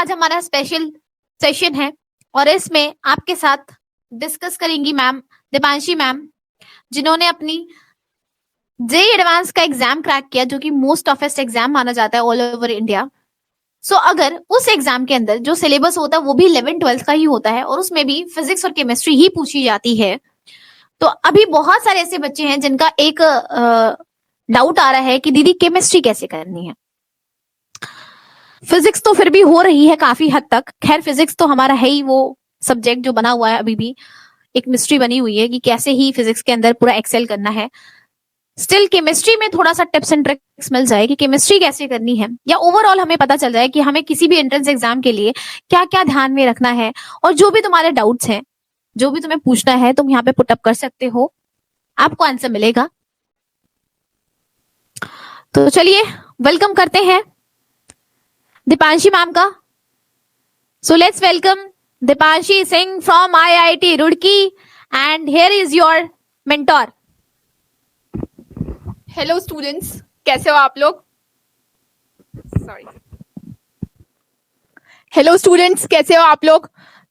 आज हमारा special session है और इसमें आपके साथ डिस्कस करेंगी मैम दीपांशी मैम, जिन्होंने अपनी जेई एडवांस का एग्जाम क्रैक किया, जो कि मोस्ट टफेस्ट एग्जाम माना जाता है ऑल ओवर इंडिया। सो अगर उस एग्जाम के अंदर जो सिलेबस होता है वो भी 11th-12th का ही होता है और उसमें भी फिजिक्स और केमिस्ट्री ही पूछी जाती है, तो अभी बहुत सारे ऐसे बच्चे हैं जिनका एक डाउट आ रहा है कि दीदी केमिस्ट्री कैसे करनी है। फिजिक्स तो फिर भी हो रही है काफी हद तक, खैर फिजिक्स तो हमारा है ही वो सब्जेक्ट जो बना हुआ है, अभी भी एक मिस्ट्री बनी हुई है कि कैसे ही फिजिक्स के अंदर पूरा एक्सेल करना है। स्टिल केमिस्ट्री में थोड़ा सा टिप्स एंड ट्रिक्स मिल जाए कि केमिस्ट्री कैसे करनी है, या ओवरऑल हमें पता चल जाए कि हमें किसी भी एंट्रेंस एग्जाम के लिए क्या क्या ध्यान में रखना है। और जो भी तुम्हारे डाउट्स हैं, जो भी तुम्हें पूछना है, तुम यहाँ पे पुटअप कर सकते हो, आपको आंसर मिलेगा। तो चलिए वेलकम करते हैं दीपांशी मैम का। So let's welcome Deepanshi Singh from IIT Roorkee and here is your mentor. Hello students, कैसे हो आप लोग? सॉरी। हेलो स्टूडेंट्स, कैसे हो आप लोग?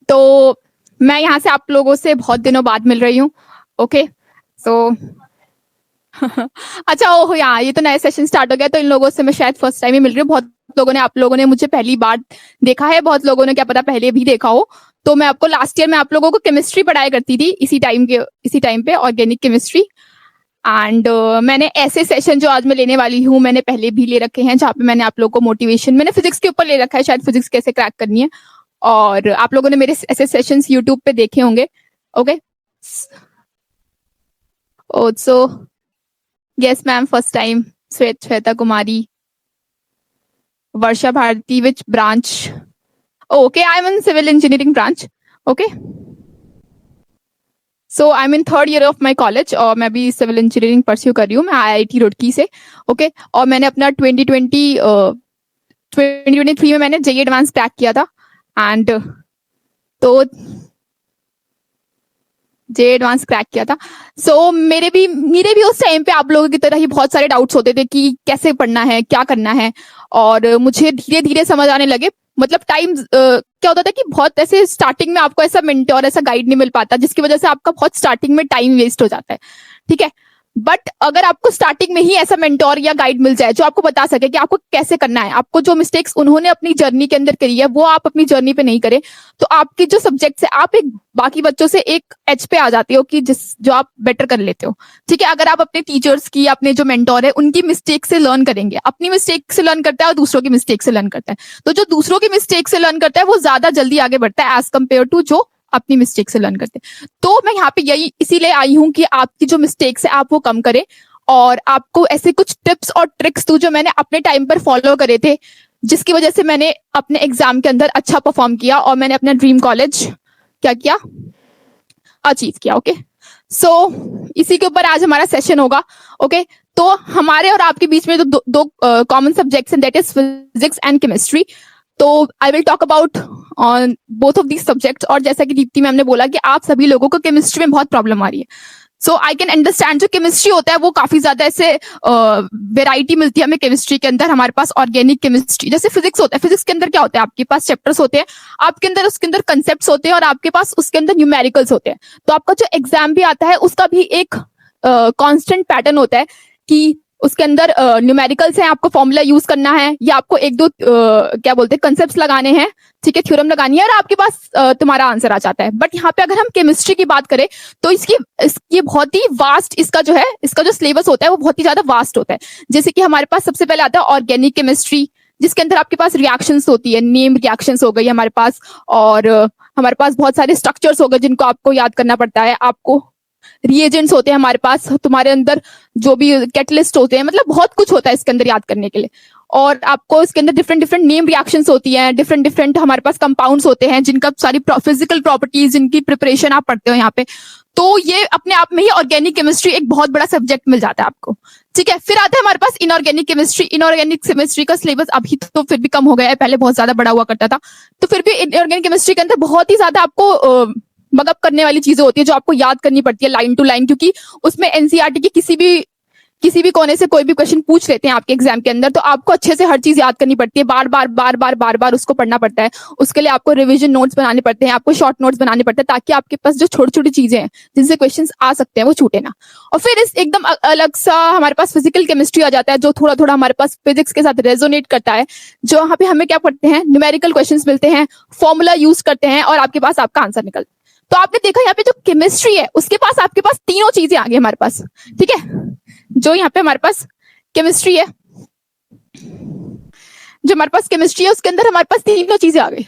तो मैं यहाँ से आप लोगों से बहुत दिनों बाद मिल रही हूँ। ओके सो अच्छा, ओह यार, ये तो नया सेशन स्टार्ट हो गया, तो इन लोगों से मैं शायद फर्स्ट टाइम ही मिल रही हूँ। बहुत लोगों ने, आप लोगों ने मुझे पहली बार देखा है, बहुत लोगों ने क्या पता पहले भी देखा हो। तो मैं आपको लास्ट ईयर में आप लोगों को केमिस्ट्री पढ़ाया करती थी, इसी टाइम पे ऑर्गेनिक केमिस्ट्री। एंड मैंने ऐसे सेशन जो आज मैं लेने वाली हूँ, मैंने पहले भी ले रखे हैं, जहाँ पे मैंने आप लोगों को मोटिवेशन, मैंने फिजिक्स के ऊपर ले रखा है, शायद फिजिक्स कैसे क्रैक करनी है, और आप लोगों ने मेरे ऐसे सेशंस यूट्यूब पे देखे होंगे। Okay so yes ma'am, first time. Shweta Kumari, Varsha Bharti, which branch? Okay, I am in civil engineering branch. Okay so I am in third year of my college, और मैं भी सिविल इंजीनियरिंग परस्यू कर रही हूँ, मैं IIT रुड़की से। ओके और मैंने अपना 2023 में मैंने जेई एडवांस क्रैक किया था। एंड तो जेई एडवांस क्रैक किया था। सो मेरे भी उस टाइम पे आप लोगों की तरह ही बहुत सारे डाउट्स होते थे कि कैसे पढ़ना है, क्या करना है, और मुझे धीरे धीरे समझ आने लगे। मतलब टाइम क्या होता था कि बहुत ऐसे स्टार्टिंग में आपको ऐसा मेंटर, ऐसा गाइड नहीं मिल पाता, जिसकी वजह से आपका बहुत स्टार्टिंग में टाइम वेस्ट हो जाता है। ठीक है, बट अगर आपको स्टार्टिंग में ही ऐसा मेंटोर या गाइड मिल जाए जो आपको बता सके कि आपको कैसे करना है, आपको जो मिस्टेक्स उन्होंने अपनी जर्नी के अंदर करी है वो आप अपनी जर्नी पे नहीं करें, तो आपकी जो सब्जेक्ट्स है, आप एक बाकी बच्चों से एक एज पे आ जाते हो कि जो आप बेटर कर लेते हो। ठीक है, अगर आप अपने टीचर्स की, अपने जो मेंटोर है उनकी मिस्टेक से लर्न करेंगे, अपनी मिस्टेक से लर्न करता है और दूसरों की मिस्टेक से लर्न करता है, तो जो दूसरों की मिस्टेक से लर्न करता है वो ज्यादा जल्दी आगे बढ़ता है एज कम्पेयर टू जो अपनी मिस्टेक से लर्न करते हैं। तो मैं यहाँ पे यही इसीलिए आई हूँ कि आपकी जो मिस्टेक्स है आप वो कम करें, और आपको ऐसे कुछ टिप्स और ट्रिक्स दूं जो मैंने अपने टाइम पर फॉलो करे थे, जिसकी वजह से मैंने अपने एग्जाम के अंदर अच्छा परफॉर्म किया और मैंने अपना ड्रीम कॉलेज क्या किया, अचीव किया। ओके सो इसी के ऊपर आज हमारा सेशन होगा। ओके तो हमारे और आपके बीच में दो कॉमन सब्जेक्ट्स हैं, that is physics and chemistry. तो I will talk about on both of these subjects. और जैसा कि दीप्ति मैम ने बोला कि आप सभी लोगों को केमिस्ट्री में बहुत प्रॉब्लम आ रही है, सो आई कैन अंडरस्टैंड। जो केमिस्ट्री होता है वो काफी ज्यादा ऐसे वेराइटी मिलती है हमें केमिस्ट्री के अंदर। हमारे पास ऑर्गेनिक केमिस्ट्री, जैसे फिजिक्स होता है, फिजिक्स के अंदर क्या होता है, आपके पास चैप्टर्स होते हैं, आपके अंदर उसके अंदर कंसेप्ट्स होते हैं, और आपके पास उसके अंदर न्यूमेरिकल्स होते हैं। तो आपका जो एग्जाम भी आता है उसका भी एक कांस्टेंट पैटर्न होता है कि उसके अंदर न्यूमेरिकल्स हैं, आपको फॉर्मूला यूज करना है, या आपको एक दो क्या बोलते हैं कंसेप्ट्स लगाने हैं, ठीक है, थ्योरम लगानी है, और आपके पास तुम्हारा आंसर आ जाता है। बट यहाँ पे अगर हम केमिस्ट्री की बात करें तो इसकी बहुत ही वास्ट, इसका जो सिलेबस होता है वो बहुत ही ज्यादा वास्ट होता है। जैसे कि हमारे पास सबसे पहले आता है ऑर्गेनिक केमिस्ट्री, जिसके अंदर आपके पास रिएक्शंस होती है, नेम रिएक्शंस हो गई हमारे पास, और हमारे पास बहुत सारे स्ट्रक्चर्स हो गए जिनको आपको याद करना पड़ता है, आपको रिएजेंट्स होते हैं हमारे पास, तुम्हारे अंदर जो भी कैटलिस्ट होते हैं, मतलब बहुत कुछ होता है इसके अंदर याद करने के लिए। और आपको इसके अंदर डिफरेंट नेम रिएक्शंस होती हैं, डिफरेंट हमारे पास कंपाउंड्स होते हैं जिनका सारी फिजिकल प्रॉपर्टीज, जिनकी प्रिपरेशन आप पढ़ते हो यहाँ पे। तो ये अपने आप में ही ऑर्गेनिक केमिस्ट्री एक बहुत बड़ा सब्जेक्ट मिल जाता है आपको। ठीक है, फिर आता है हमारे पास इनऑर्गेनिक केमिस्ट्री। इनऑर्गेनिक केमिस्ट्री का सिलेबस अभी तो फिर भी कम हो गया है, पहले बहुत ज्यादा बड़ा हुआ करता था। तो फिर भी इनऑर्गेनिक केमिस्ट्री के अंदर बहुत ही ज्यादा आपको मगअप करने वाली चीजें होती है जो आपको याद करनी पड़ती है लाइन टू लाइन, क्योंकि उसमें एनसीईआरटी की किसी भी किसी भी कोने से कोई भी क्वेश्चन पूछ लेते हैं आपके एग्जाम के अंदर, तो आपको अच्छे से हर चीज याद करनी पड़ती है, बार बार बार बार बार बार उसको पढ़ना पड़ता है। उसके लिए आपको रिवीजन नोट्स बनाने पड़ते हैं, आपको शॉर्ट नोट्स बनाने पड़ते हैं, ताकि आपके पास जो छोटी छोटी चीजें हैं जिनसे क्वेश्चन आ सकते हैं वो छूटे ना। और फिर इस एकदम अलग सा हमारे पास फिजिकल केमिस्ट्री आ जाता है, जो थोड़ा थोड़ा हमारे पास फिजिक्स के साथ रेजोनेट करता है। जो यहाँ पे हमें क्या पढ़ते हैं, न्यूमेरिकल क्वेश्चंस मिलते हैं, फॉर्मूला यूज करते हैं और आपके पास आपका आंसर निकलता है। तो आपने देखा यहाँ पे जो केमिस्ट्री है उसके पास आपके पास तीनों चीजें आ गई हमारे पास, ठीक है। जो यहाँ पे हमारे पास केमिस्ट्री है, जो हमारे पास केमिस्ट्री है उसके अंदर हमारे पास तीनों चीजें आ गई।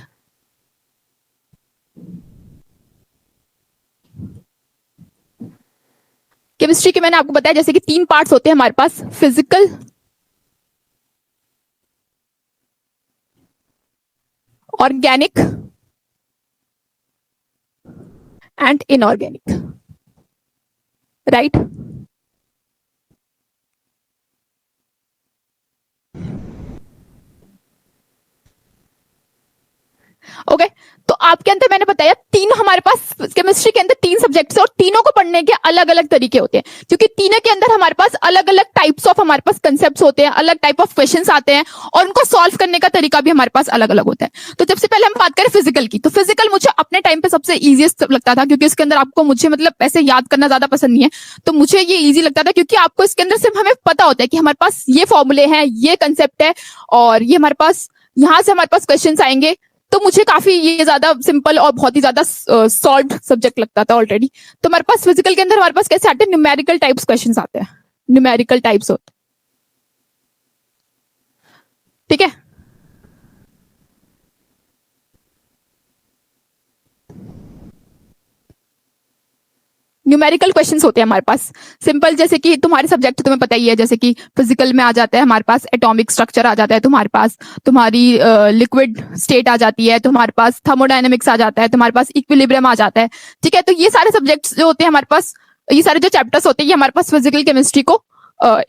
केमिस्ट्री के मैंने आपको बताया जैसे कि 3 पार्ट्स होते हैं हमारे पास, physical, organic and inorganic, right. Okay, तो आपके अंदर मैंने बताया तीनों हमारे पास केमिस्ट्री के अंदर 3 सब्जेक्ट्स है और तीनों को पढ़ने के अलग अलग तरीके होते हैं, क्योंकि तीनों के अंदर हमारे पास अलग अलग टाइप्स ऑफ हमारे पास कंसेप्ट्स होते हैं, अलग टाइप ऑफ क्वेश्चंस आते हैं और उनको सॉल्व करने का तरीका भी हमारे पास अलग अलग होता है। तो सबसे पहले हम बात करें फिजिकल की, तो फिजिकल मुझे अपने टाइम पे सबसे ईजिएस्ट लगता था, क्योंकि इसके अंदर आपको मुझे मतलब ऐसे याद करना ज्यादा पसंद नहीं है, तो मुझे ये ईजी लगता था, क्योंकि आपको इसके अंदर सिर्फ हमें पता होता है कि हमारे पास ये फॉर्मूले हैं, ये कंसेप्ट है और ये हमारे पास यहाँ से हमारे पास क्वेश्चन आएंगे। तो मुझे काफी ये ज्यादा सिंपल और बहुत ही ज्यादा सॉल्व सब्जेक्ट लगता था ऑलरेडी। तो हमारे पास फिजिकल के अंदर हमारे पास कैसे आते हैं, न्यूमेरिकल टाइप्स क्वेश्चंस आते हैं, न्यूमेरिकल टाइप्स होते हैं, ठीक है। न्यूमेरिकल क्वेश्चंस होते हैं हमारे पास सिंपल, जैसे कि तुम्हारे सब्जेक्ट तुम्हें पता ही है, जैसे कि फिजिकल में आ जाता है हमारे पास एटॉमिक स्ट्रक्चर आ जाता है, तुम्हारे पास तुम्हारी लिक्विड स्टेट आ जाती है, तुम्हारे पास थर्मोडायनेमिक्स आ जाता है, तुम्हारे पास इक्विलिब्रियम आ जाता है, ठीक है। तो ये सारे सब्जेक्ट्स जो होते हैं हमारे पास, ये सारे जो चैप्टर्स होते हैं ये हमारे पास फिजिकल केमिस्ट्री को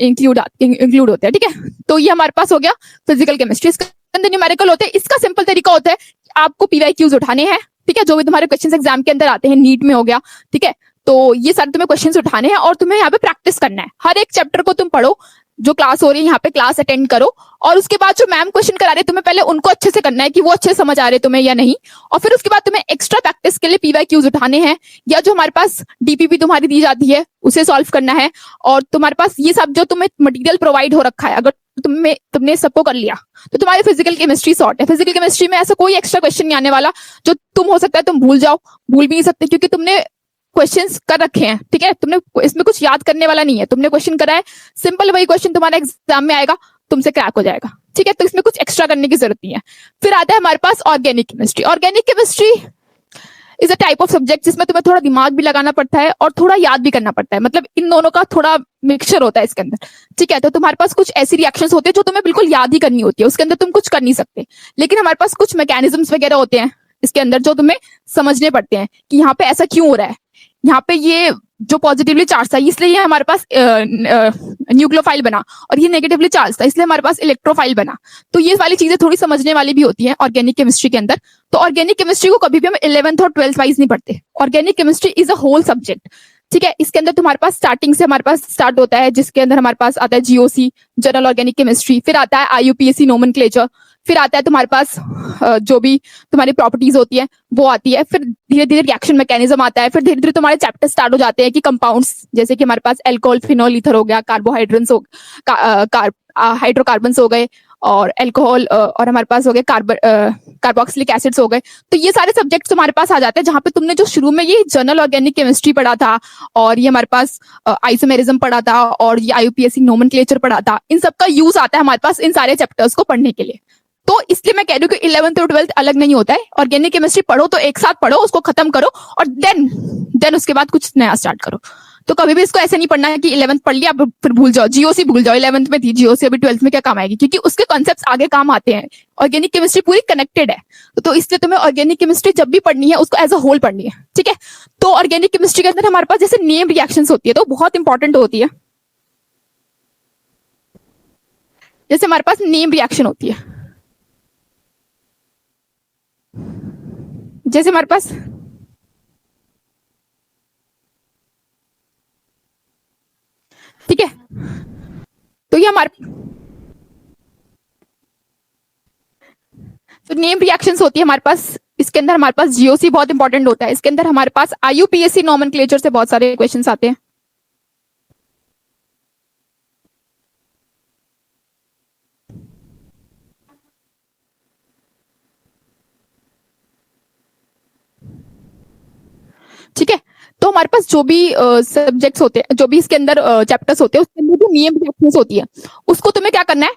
इंक्लूड होते हैं, ठीक है। तो ये हमारे पास हो गया फिजिकल केमिस्ट्री। इसके अंदर न्यूमेरिकल होते हैं, इसका सिंपल तरीका होता है आपको पीवाईक्यूज उठाने हैं, ठीक है, जो भी तुम्हारे क्वेश्चन एग्जाम के अंदर आते हैं, नीट में हो गया, ठीक है। तो ये सारे तुम्हें क्वेश्चंस उठाने हैं और तुम्हें यहाँ पे प्रैक्टिस करना है, हर एक चैप्टर को तुम पढ़ो, जो क्लास हो रही है यहाँ पे क्लास अटेंड करो और उसके बाद जो मैम क्वेश्चन करा रहे हैं तुम्हें पहले उनको अच्छे से करना है कि वो अच्छे समझ आ रहे तुम्हें या नहीं, और फिर उसके बाद तुम्हें एक्स्ट्रा प्रैक्टिस के लिए पीवाईक्यूज उठाने हैं, या जो हमारे पास डीपीपी तुम्हारी दी जाती है उसे सॉल्व करना है। और तुम्हारे पास ये सब जो तुम्हें मटेरियल प्रोवाइड हो रखा है, अगर तुमने सबको कर लिया तो तुम्हारी फिजिकल केमिस्ट्री सॉर्ट है। फिजिकल केमिस्ट्री में ऐसा कोई एक्स्ट्रा क्वेश्चन नहीं आने वाला जो तुम हो सकता है तुम भूल जाओ, भूल भी नहीं सकते, क्योंकि तुमने क्वेश्चंस कर रखे हैं, ठीक है। तुमने इसमें कुछ याद करने वाला नहीं है, तुमने क्वेश्चन करा है, सिंपल वही क्वेश्चन तुम्हारे एग्जाम में आएगा, तुमसे क्रैक हो जाएगा, ठीक है। तो इसमें कुछ एक्स्ट्रा करने की जरूरत नहीं है। फिर आता है हमारे पास organic chemistry. Organic chemistry is a type of subject जिसमें तुम्हें थोड़ा दिमाग भी लगाना पड़ता है और थोड़ा याद भी करना पड़ता है, मतलब इन दोनों का थोड़ा मिक्सचर होता है इसके अंदर, ठीक है। तो तुम्हारे पास कुछ ऐसी रिएक्शंस होते हैं जो तुम्हें बिल्कुल याद ही करनी होती है, उसके अंदर तुम कुछ कर नहीं सकते, लेकिन हमारे पास कुछ मैकेनिज्म्स वगैरह होते हैं इसके अंदर जो तुम्हें समझने पड़ते हैं कि यहाँ पे ऐसा क्यों हो रहा है, यहाँ पे ये जो पॉजिटिवली चार्ज था इसलिए ये हमारे पास न्यूक्लियोफाइल बना, और ये नेगेटिवली चार्ज था इसलिए हमारे पास इलेक्ट्रोफाइल बना। तो ये वाली चीजें थोड़ी समझने वाली भी होती है ऑर्गेनिक केमिस्ट्री के अंदर। तो ऑर्गेनिक केमिस्ट्री को कभी भी हम 11th और 12th वाइज नहीं पढ़ते, organic chemistry is a whole subject, ठीक है। इसके अंदर तुम्हारे पास स्टार्टिंग से हमारे पास स्टार्ट होता है, जिसके अंदर हमारे पास आता है जीओसी, जनरल ऑर्गेनिक केमिस्ट्री, फिर आता है आईयूपीएसी नोमेनक्लेचर, फिर आता है तुम्हारे पास जो भी तुम्हारी प्रॉपर्टीज होती है वो आती है, फिर धीरे धीरे रिएक्शन मैकेनिज्म आता है, फिर धीरे धीरे तुम्हारे चैप्टर स्टार्ट हो जाते हैं कि कंपाउंड्स, जैसे कि हमारे पास एल्कोहल, फिनोल, ईथर हो गया, कार्बोहाइड्रेट्स हो हाइड्रोकार्बन्स हो गए, और अल्कोहल और हमारे पास हो गए कार्बोक्सिलिक एसिड्स हो गए। तो ये सारे सब्जेक्ट्स तुम्हारे पास आ जाते हैं, जहां पे तुमने जो शुरू में ये जनरल ऑर्गेनिक केमिस्ट्री पढ़ा था और ये हमारे पास आइसोमेरिज्म पढ़ा था और ये आईयूपीएसी नोमेनक्लेचर पढ़ा था, इन सब का यूज आता है हमारे पास इन सारे चैप्टर्स को पढ़ने के लिए। तो इसलिए मैं कह रही हूँ कि 11th और 12th अलग नहीं होता है, ऑर्गेनिक केमिस्ट्री पढ़ो तो एक साथ पढ़ो, उसको खत्म करो और देन उसके बाद कुछ नया स्टार्ट करो। तो कभी भी इसको ऐसे नहीं पढ़ना है कि 11th पढ़ लिया फिर भूल जाओ, जीओसी भूल जाओ, 11th में थी जीओसी, अभी 12th में क्या काम आएगी, क्योंकि उसके कॉन्सेप्ट्स आगे काम आते हैं। ऑर्गेनिक केमिस्ट्री पूरी कनेक्टेड है, तो इसलिए तुम्हें ऑर्गेनिक केमिस्ट्री जब भी पढ़नी है उसको एज अ होल पढ़नी है, ठीक है। तो ऑर्गेनिक केमिस्ट्री के अंदर हमारे पास जैसे नेम रिएक्शंस होती है तो बहुत इंपॉर्टेंट होती है, जैसे हमारे पास नेम रिएक्शन होती है, जैसे हमारे पास ठीक है तो नेम रिएक्शंस होती है हमारे पास, इसके अंदर हमारे पास जीओसी बहुत इंपॉर्टेंट होता है, इसके अंदर हमारे पास आईयूपीएसी नॉमेनक्लेचर से बहुत सारे क्वेश्चंस आते हैं। ठीक है, तो हमारे पास जो भी सब्जेक्ट्स होते हैं, जो भी इसके अंदर चैप्टर्स होते हैं, उसके अंदर जो नेम रिएक्शंस होती है, उसको तुम्हें क्या करना है,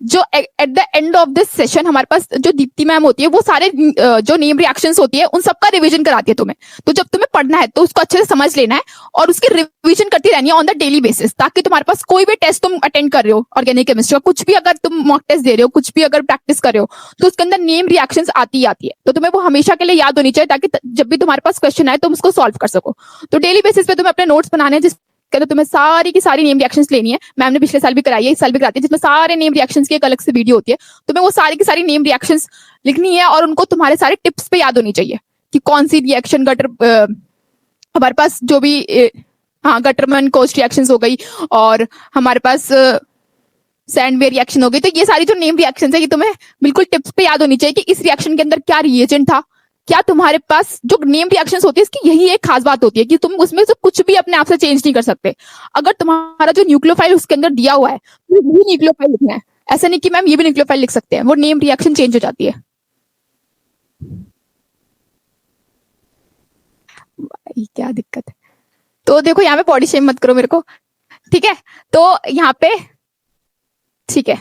जो at the end of this session हमारे पास जो दीप्ति मैम होती है, वो सारे जो नेम रिएक्शंस होती है उन सबका रिवीजन कराती है तुम्हें। तो जब तुम्हें पढ़ना है तो उसको अच्छे से समझ लेना है और उसकी रिवीजन करती रहनी है ऑन द डेली बेसिस, ताकि तुम्हारे पास कोई भी टेस्ट तुम अटेंड कर रहे हो ऑर्गेनिक केमिस्ट्री का, कुछ भी अगर तुम मॉक टेस्ट दे रहे हो, कुछ भी अगर प्रैक्टिस कर रहे हो, तो उसके अंदर नेम रिएक्शंस आती ही आती है। तो तुम्हें वो हमेशा के लिए याद होनी चाहिए, ताकि जब भी तुम्हारे पास क्वेश्चन आए तुम उसको सॉल्व कर सको। तो डेली बेसिस पे तुम्हें अपने नोट्स बनाने हैं, जिस कहते तुम्हें सारी की सारी नेम रिएक्शंस लेनी है। मैम ने पिछले साल भी कराई है, इस साल भी कराती है, जिसमें सारे नेम रिएक्शंस की एक अलग से वीडियो होती है। तुम्हें वो सारी की सारी नेम रिएक्शंस लिखनी है और उनको तुम्हारे सारे टिप्स पे याद होनी चाहिए कि कौन सी रिएक्शन गटर हमारे पास जो भी गटरमैन कोस्ट रिएक्शंस हो गई, और हमारे पास सैंडवे रिएक्शन हो गई। तो ये सारी जो नेम रिएक्शंस है, ये तुम्हें बिल्कुल टिप्स पे याद होनी चाहिए कि इस रिएक्शन के अंदर क्या रिएजेंट था, क्या तुम्हारे पास जो नेम रिएक्शंस होती है, इसकी यही एक खास बात होती है कि तुम उसमें से कुछ भी अपने आप से चेंज नहीं कर सकते। अगर तुम्हारा जो न्यूक्लियोफाइल उसके अंदर दिया हुआ है, तो वही न्यूक्लियोफाइल लिखना है। ऐसा नहीं कि मैम ये भी न्यूक्लियोफाइल लिख सकते हैं, वो नेम रिएक्शन चेंज हो जाती है। भाई क्या दिक्कत है। तो देखो यहाँ पे बॉडी शेम मत करो मेरे को, ठीक है। तो यहाँ पे ठीक है,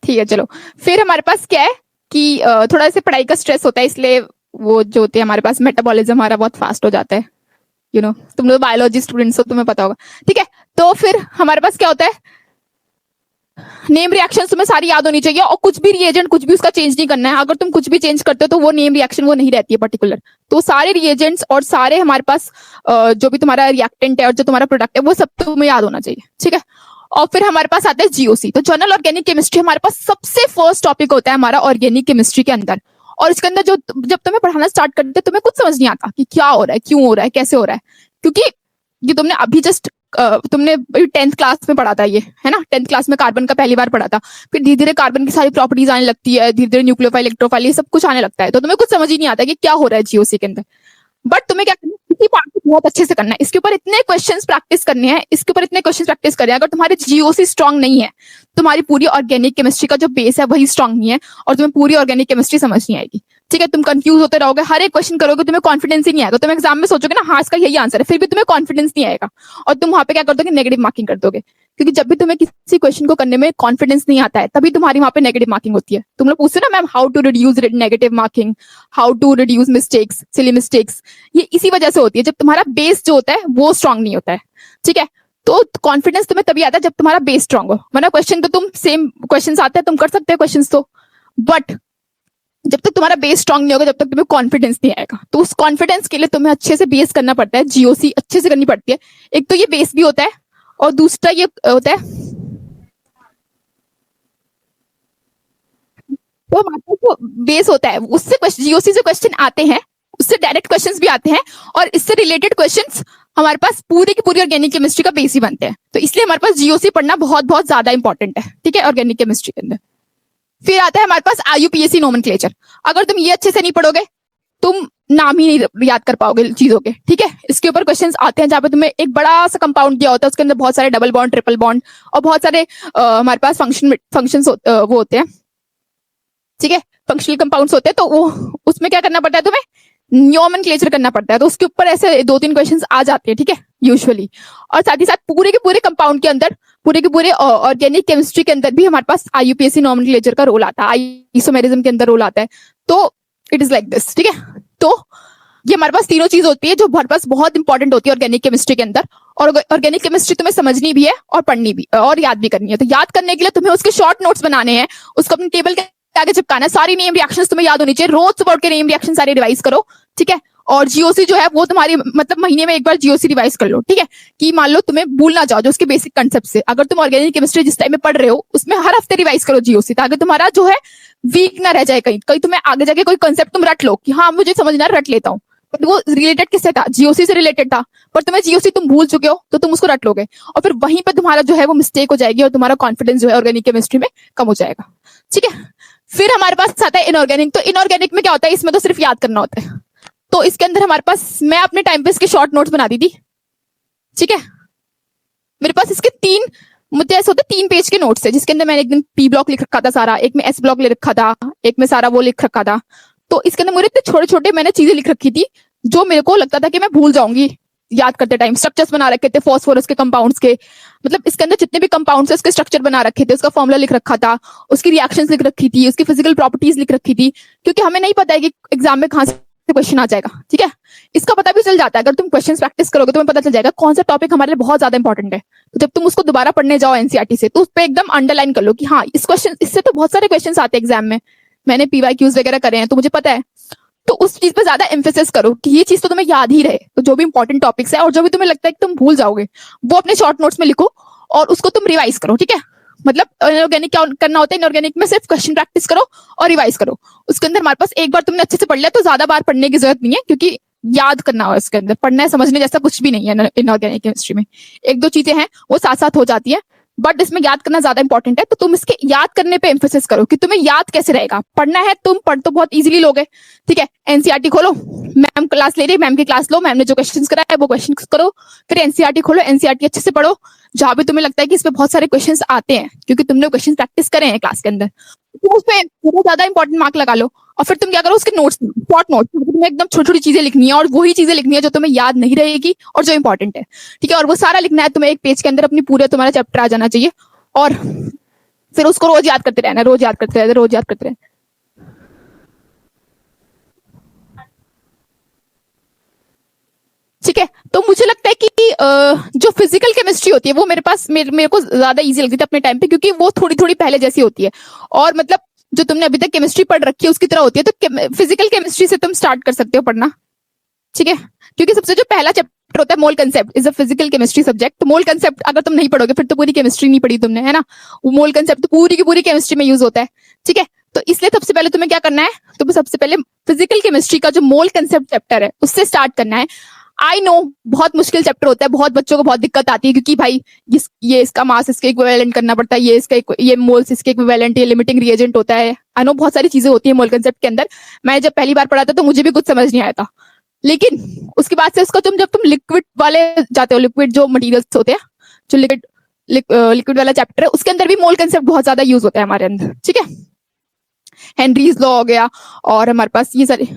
ठीक है, चलो। फिर हमारे पास क्या है कि थोड़ा सा पढ़ाई का स्ट्रेस होता है, इसलिए वो जो होते हैं हमारे पास मेटाबॉलिज्म हमारा बहुत फास्ट हो जाता है। तुम लोग बायोलॉजी स्टूडेंट्स हो, तुम्हें पता होगा, ठीक है। तो फिर हमारे पास क्या होता है, नेम रिएक्शंस तुम्हें सारी याद होनी चाहिए, और कुछ भी रिएजेंट कुछ भी उसका चेंज नहीं करना है। अगर तुम कुछ भी चेंज करते हो तो वो नेम रिएक्शन वो नहीं रहती है पर्टिकुलर। तो सारे रिएजेंट्स और सारे हमारे पास जो भी तुम्हारा रिएक्टेंट है और जो तुम्हारा प्रोडक्ट है, वो सब तुम्हें याद होना चाहिए, ठीक है। और फिर हमारे पास आता है जीओसी। तो जनरल ऑर्गेनिक केमिस्ट्री हमारे पास सबसे फर्स्ट टॉपिक होता है हमारा ऑर्गेनिक केमिस्ट्री के अंदर। और इसके अंदर जब तुम्हें पढ़ाना स्टार्ट करते तुम्हें कुछ समझ नहीं आता कि क्या हो रहा है, क्यों हो रहा है, कैसे हो रहा है, क्योंकि ये तुमने अभी जस्ट तुमने 10th क्लास में पढ़ा था, ये है ना, 10th क्लास में कार्बन का पहली बार पढ़ा था। फिर धीरे धीरे कार्बन की सारी प्रॉपर्टीज आने लगती है, धीरे धीरे न्यूक्लियोफाइल, इलेक्ट्रोफाइल, ये सब कुछ आने लगता है। तो तुम्हें कुछ समझ ही नहीं आता कि क्या हो रहा है जीओसी के अंदर। बट तुम्हें क्या करना है, इसी पार्ट को बहुत अच्छे से करना है, इसके ऊपर इतने क्वेश्चंस प्रैक्टिस करने हैं, इसके ऊपर इतने क्वेश्चंस प्रैक्टिस करने हैं। अगर तुम्हारी जीओसी स्ट्रांग नहीं है, तुम्हारी पूरी ऑर्गेनिक केमिस्ट्री का जो बेस है वही स्ट्रांग नहीं है, और तुम्हें पूरी ऑर्गेनिक केमिस्ट्री समझ नहीं आएगी, ठीक है। तुम कंफ्यूज होते रहोगे, हर एक क्वेश्चन करोगे, तुम्हें कॉन्फिडेंस ही नहीं आएगा। तुम एग्जाम में सोचोगे ना हाँ इसका यही आंसर है, फिर भी तुम्हें कॉन्फिडेंस नहीं आएगा, और तुम वहां पे क्या कर दोगे, नेगेटिव मार्किंग कर दोगे। क्योंकि जब भी तुम्हें किसी क्वेश्चन को करने में कॉन्फिडेंस नहीं आता है, तभी तुम्हारी वहां पे नेगेटिव मार्किंग होती है। तुम लोग पूछते ना ma'am how to reduce negative marking, how to reduce mistakes, silly mistakes, ये इसी वजह से होती है, जब तुम्हारा बेस जो होता है वो स्ट्रांग नहीं होता है, ठीक है। तो कॉन्फिडेंस तुम्हें तभी आता है जब तुम्हारा बेस स्ट्रांग हो, वरना क्वेश्चन तो तुम सेम क्वेश्चन आते हैं, तुम कर सकते हो क्वेश्चन तो, बट जब तक तुम्हारा बेस स्ट्रांग नहीं होगा, जब तक तुम्हें कॉन्फिडेंस नहीं आएगा। तो उस कॉन्फिडेंस के लिए तुम्हें अच्छे से बेस करना पड़ता है, जीओसी अच्छे से करनी पड़ती है। एक तो ये बेस भी होता है, और दूसरा ये होता है, तो हमारे पास जो बेस होता है उससे जीओसी से क्वेश्चन आते हैं, उससे डायरेक्ट क्वेश्चंस भी आते हैं, और इससे रिलेटेड क्वेश्चंस हमारे पास पूरी की पूरी ऑर्गेनिक केमिस्ट्री का बेस ही बनते हैं। तो इसलिए हमारे पास जीओसी पढ़ना बहुत बहुत ज्यादा इंपॉर्टेंट है, ठीक है, ऑर्गेनिक केमिस्ट्री के अंदर। फिर आता है हमारे पास आईयूपीएसी नोमेनक्लेचर। अगर तुम ये अच्छे से नहीं पढ़ोगे, तुम नाम ही नहीं याद कर पाओगे चीजों के, ठीक है। इसके ऊपर क्वेश्चंस आते हैं जहाँ पे तुम्हें एक बड़ा सा कंपाउंड दिया होता है, उसके अंदर बहुत सारे डबल बॉन्ड, ट्रिपल बॉन्ड, और बहुत सारे हमारे पास फंक्शंस वो होते हैं, ठीक है, फंक्शनल कंपाउंड्स होते हैं। तो वो उसमें क्या करना पड़ता है, तुम्हें नोमेनक्लेचर करना पड़ता है। तो उसके ऊपर ऐसे 2-3 क्वेश्चंस आ जाते हैं, ठीक है, यूजुअली। और साथ ही साथ पूरे के पूरे कंपाउंड के अंदर, पूरे के पूरे ऑर्गेनिक केमिस्ट्री के अंदर भी हमारे पास आईयूपीएसी नोमेनक्लेचर का रोल आता है, आइसोमेरिज्म के अंदर रोल आता है। तो इट इज लाइक दिस, ठीक है। तो ये हमारे पास तीनों चीज होती है जो हमारे पास बहुत इंपॉर्टेंट होती है ऑर्गेनिक केमिस्ट्री के अंदर। और ऑर्गेनिक केमिस्ट्री तुम्हें समझनी भी है और पढ़नी भी और याद भी करनी है। तो याद करने के लिए तुम्हें उसके शॉर्ट नोट्स बनाने हैं, उसको अपने टेबल के आगे चिपकाना है। सारी नेम रिएक्शंस तुम्हें याद होनी चाहिए, रोज सुबह उठ के नेम रिएक्शन सारे रिवाइज करो, ठीक है। और जीओसी जो है वो तुम्हारी मतलब महीने में एक बार जीओसी रिवाइज कर लो, ठीक है, कि मान लो तुम्हें भूल ना जाओ जो उसके बेसिक कंसेप्ट से। अगर तुम ऑर्गेनिक केमिस्ट्री जिस टाइम में पढ़ रहे हो उसमें हर हफ्ते रिवाइज करो जीओसी, ताकि तुम्हारा जो है वीक ना रह जाए, कहीं कहीं तुम्हें आगे जाके कोई कंसेप्ट तुम रट लो कि हाँ मुझे समझना, रट लेता हूँ, बट वो रिलेटेड किससे था, जीओसी से रिलेटेड था, पर तुम्हें जीओसी तुम भूल चुके हो तो तुम उसको रट लोगे और फिर वहीं पे तुम्हारा जो है वो मिस्टेक हो जाएगी और तुम्हारा कॉन्फिडेंस जो है ऑर्गेनिक केमिस्ट्री में कम हो जाएगा। ठीक है, फिर हमारे पास आता है इनऑर्गेनिक। तो इनऑर्गेनिक में क्या होता है, इसमें तो सिर्फ याद करना होता है। तो इसके अंदर हमारे पास, मैं अपने टाइम पे इसके शॉर्ट नोट्स बना दी थी। ठीक है, मेरे पास इसके मुझे ऐसा होता है 3 पेज के नोट्स है, जिसके अंदर मैंने एक दिन पी ब्लॉक लिख रखा था सारा, एक में एस ब्लॉक लिख रखा था, एक में सारा वो लिख रखा था। तो इसके अंदर मुझे इतने छोटे छोटे मैंने चीजें लिख रखी थी जो मेरे को लगता था कि मैं भूल जाऊंगी याद करते टाइम। स्ट्रक्चर्स बना रखे थे फॉस्फोरस के कंपाउंड्स के, मतलब इसके अंदर जितने भी कंपाउंड्स है उसके स्ट्रक्चर बना रखे थे, उसका फॉर्मूला लिख रखा था, उसकी रिएक्शंस लिख रखी थी, उसकी फिजिकल प्रॉपर्टीज लिख रखी थी, क्योंकि हमें नहीं पता है कि एग्जाम में कहां से क्वेश्चन आ जाएगा। ठीक है, इसका पता भी चल जाता है, अगर तुम क्वेश्चन प्रैक्टिस करोगे तो तुम्हें पता चल जाएगा कौन सा टॉपिक हमारे लिए बहुत ज्यादा इंपॉर्टेंट है। तो जब तुम उसको दोबारा पढ़ने जाओ एनसीईआरटी से, तो उस पर एकदम अंडरलाइन कर लो कि हाँ इस क्वेश्चन, इससे तो बहुत सारे क्वेश्चन आते हैं एग्जाम में, मैंने पीवाईक्यूज वगैरह करे हैं तो मुझे पता है। तो उस चीज पे ज्यादा एम्फेसिस करो कि ये चीज तो तुम्हें याद ही रहे। तो जो भी इंपॉर्टेंट टॉपिक्स है और जो भी तुम्हें लगता है कि तुम भूल जाओगे वो अपने शॉर्ट नोट्स में लिखो और उसको तुम रिवाइज करो। ठीक है, मतलब इनऑर्गेनिक क्या करना होता है, इनऑर्गेनिक में सिर्फ क्वेश्चन प्रैक्टिस करो और रिवाइज करो। उसके अंदर हमारे पास एक बार तुमने अच्छे से पढ़ लिया तो ज्यादा बार पढ़ने की जरूरत नहीं है, क्योंकि याद करना हो इसके अंदर, पढ़ना है समझने जैसा कुछ भी नहीं है इनऑर्गेनिक केमिस्ट्री में। एक दो चीजें हैं वो साथ साथ हो जाती है, बट इसमें याद करना ज्यादा इंपॉर्टेंट है। तो तुम इसके याद करने पे एम्फेसिस करो कि तुम्हें याद कैसे रहेगा। पढ़ना है तुम पढ़ तो बहुत इजीली लोगे। ठीक है, एनसीईआरटी खोलो, मैम क्लास ले रही है, मैम की क्लास लो, मैम ने जो क्वेश्चन कराया है वो क्वेश्चन करो, फिर एनसीईआरटी खोलो, एनसीईआरटी अच्छे से पढ़ो। जहां भी तुम्हें लगता है कि इसमें बहुत सारे क्वेश्चन आते हैं क्योंकि तुमने क्वेश्चन प्रैक्टिस करे हैं क्लास के अंदर, तो उस पे बहुत ज्यादा इंपॉर्टेंट मार्क लगा लो। और फिर तुम क्या करो, उसके नोट्स, शॉर्ट नोट्स, तुम्हें एकदम छोटी छोटी चीजें लिखनी है और वही चीजें लिखनी है जो तुम्हें याद नहीं रहेगी और जो इंपॉर्टेंट है। ठीक है, और वो सारा लिखना है तुम्हें एक पेज के अंदर, अपनी पूरे तुम्हारा चैप्टर आ जाना चाहिए और फिर उसको रोज याद करते रहना, रोज याद करते रहना, रोज याद करते रहना। ठीक है, तो मुझे लगता है कि जो फिजिकल केमिस्ट्री होती है वो मेरे पास मेरे को ज्यादा इजी लगती थी अपने टाइम पे, क्योंकि वो थोड़ी थोड़ी पहले जैसी होती है और मतलब जो तुमने अभी तक केमिस्ट्री पढ़ रखी है उसकी तरह होती है। तो फिजिकल केमिस्ट्री से तुम स्टार्ट कर सकते हो पढ़ना। ठीक है, क्योंकि सबसे जो पहला चैप्टर होता है मोल concept is a physical chemistry subject. तो मोल कंसेप्ट अगर तुम नहीं पढ़ोगे फिर तो पूरी केमिस्ट्री नहीं पढ़ी तुमने, है ना। वो मोल कंसेप्ट तो पूरी की पूरी केमिस्ट्री में यूज होता है। ठीक है, तो इसलिए सबसे पहले तुम्हें क्या करना है, तुम्हें सबसे पहले फिजिकल केमिस्ट्री का जो मोल कंसेप्ट चैप्टर है उससे स्टार्ट करना है। आई नो बहुत मुश्किल चैप्टर होता है, बहुत बच्चों को बहुत दिक्कत आती है, क्योंकि भाई ये इसका मास इसके इक्विवेलेंट करना पड़ता है, ये मोल्स इसके इक्विवेलेंट, ये लिमिटिंग रिएजेंट होता है। आई नो बहुत सारी चीजें होती है मोल कंसेप्ट के अंदर। मैं जब पहली बार पढ़ा था तो मुझे भी कुछ समझ नहीं आया था, लेकिन उसके बाद से उसका जब तुम लिक्विड वाले जाते हो, लिक्विड जो मटेरियल्स होते हैं, जो लिक्विड वाला चैप्टर है उसके अंदर भी मोल कंसेप्ट बहुत ज्यादा यूज होता है हमारे अंदर। ठीक है, हेनरीज लॉ हो गया और हमारे पास ये सारे,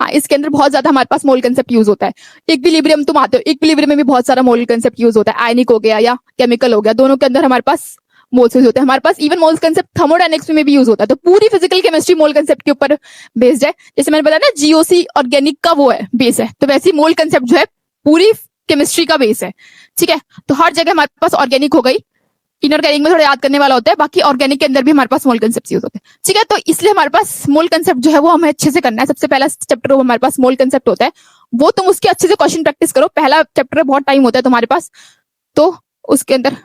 हाँ इसके अंदर बहुत ज्यादा हमारे पास मोल कंसेप्ट यूज होता है। इक्विलिब्रियम तुम आते हो, इक्विलिब्रियम में भी बहुत सारा मोल कंसेप्ट यूज होता है, आयनिक हो गया या केमिकल हो गया, दोनों के अंदर हमारे पास मोल्स यूज होते हैं। हमारे पास इवन मोल कंसेप्ट थर्मोडायनेमिक्स में भी यूज होता है। तो पूरी फिजिकल केमिस्ट्री मोल कंसेप्ट के ऊपर बेस्ड है। जैसे मैंने बताया ना जीओसी ऑर्गेनिक का वो है बेस है, तो वैसे मोल कंसेप्ट जो है पूरी केमिस्ट्री का बेस है। ठीक है, तो हर जगह हमारे पास ऑर्गेनिक हो गई, इनऑर्गेनिक में थोड़ा याद करने वाला होता है, बाकी ऑर्गेनिक के अंदर भी हमारे पास मोल कंसेप्ट यूज होते हैं। ठीक है, तो इसलिए हमारे पास मोल कंसेप्ट जो है वो हमें अच्छे से करना है। सबसे पहला चैप्टर वो हमारे पास मोल कंसेप्ट होता है, वो तुम उसके अच्छे से क्वेश्चन प्रैक्टिस करो। पहला चैप्टर बहुत टाइम होता है तुम्हारे पास, तो उसके अंदर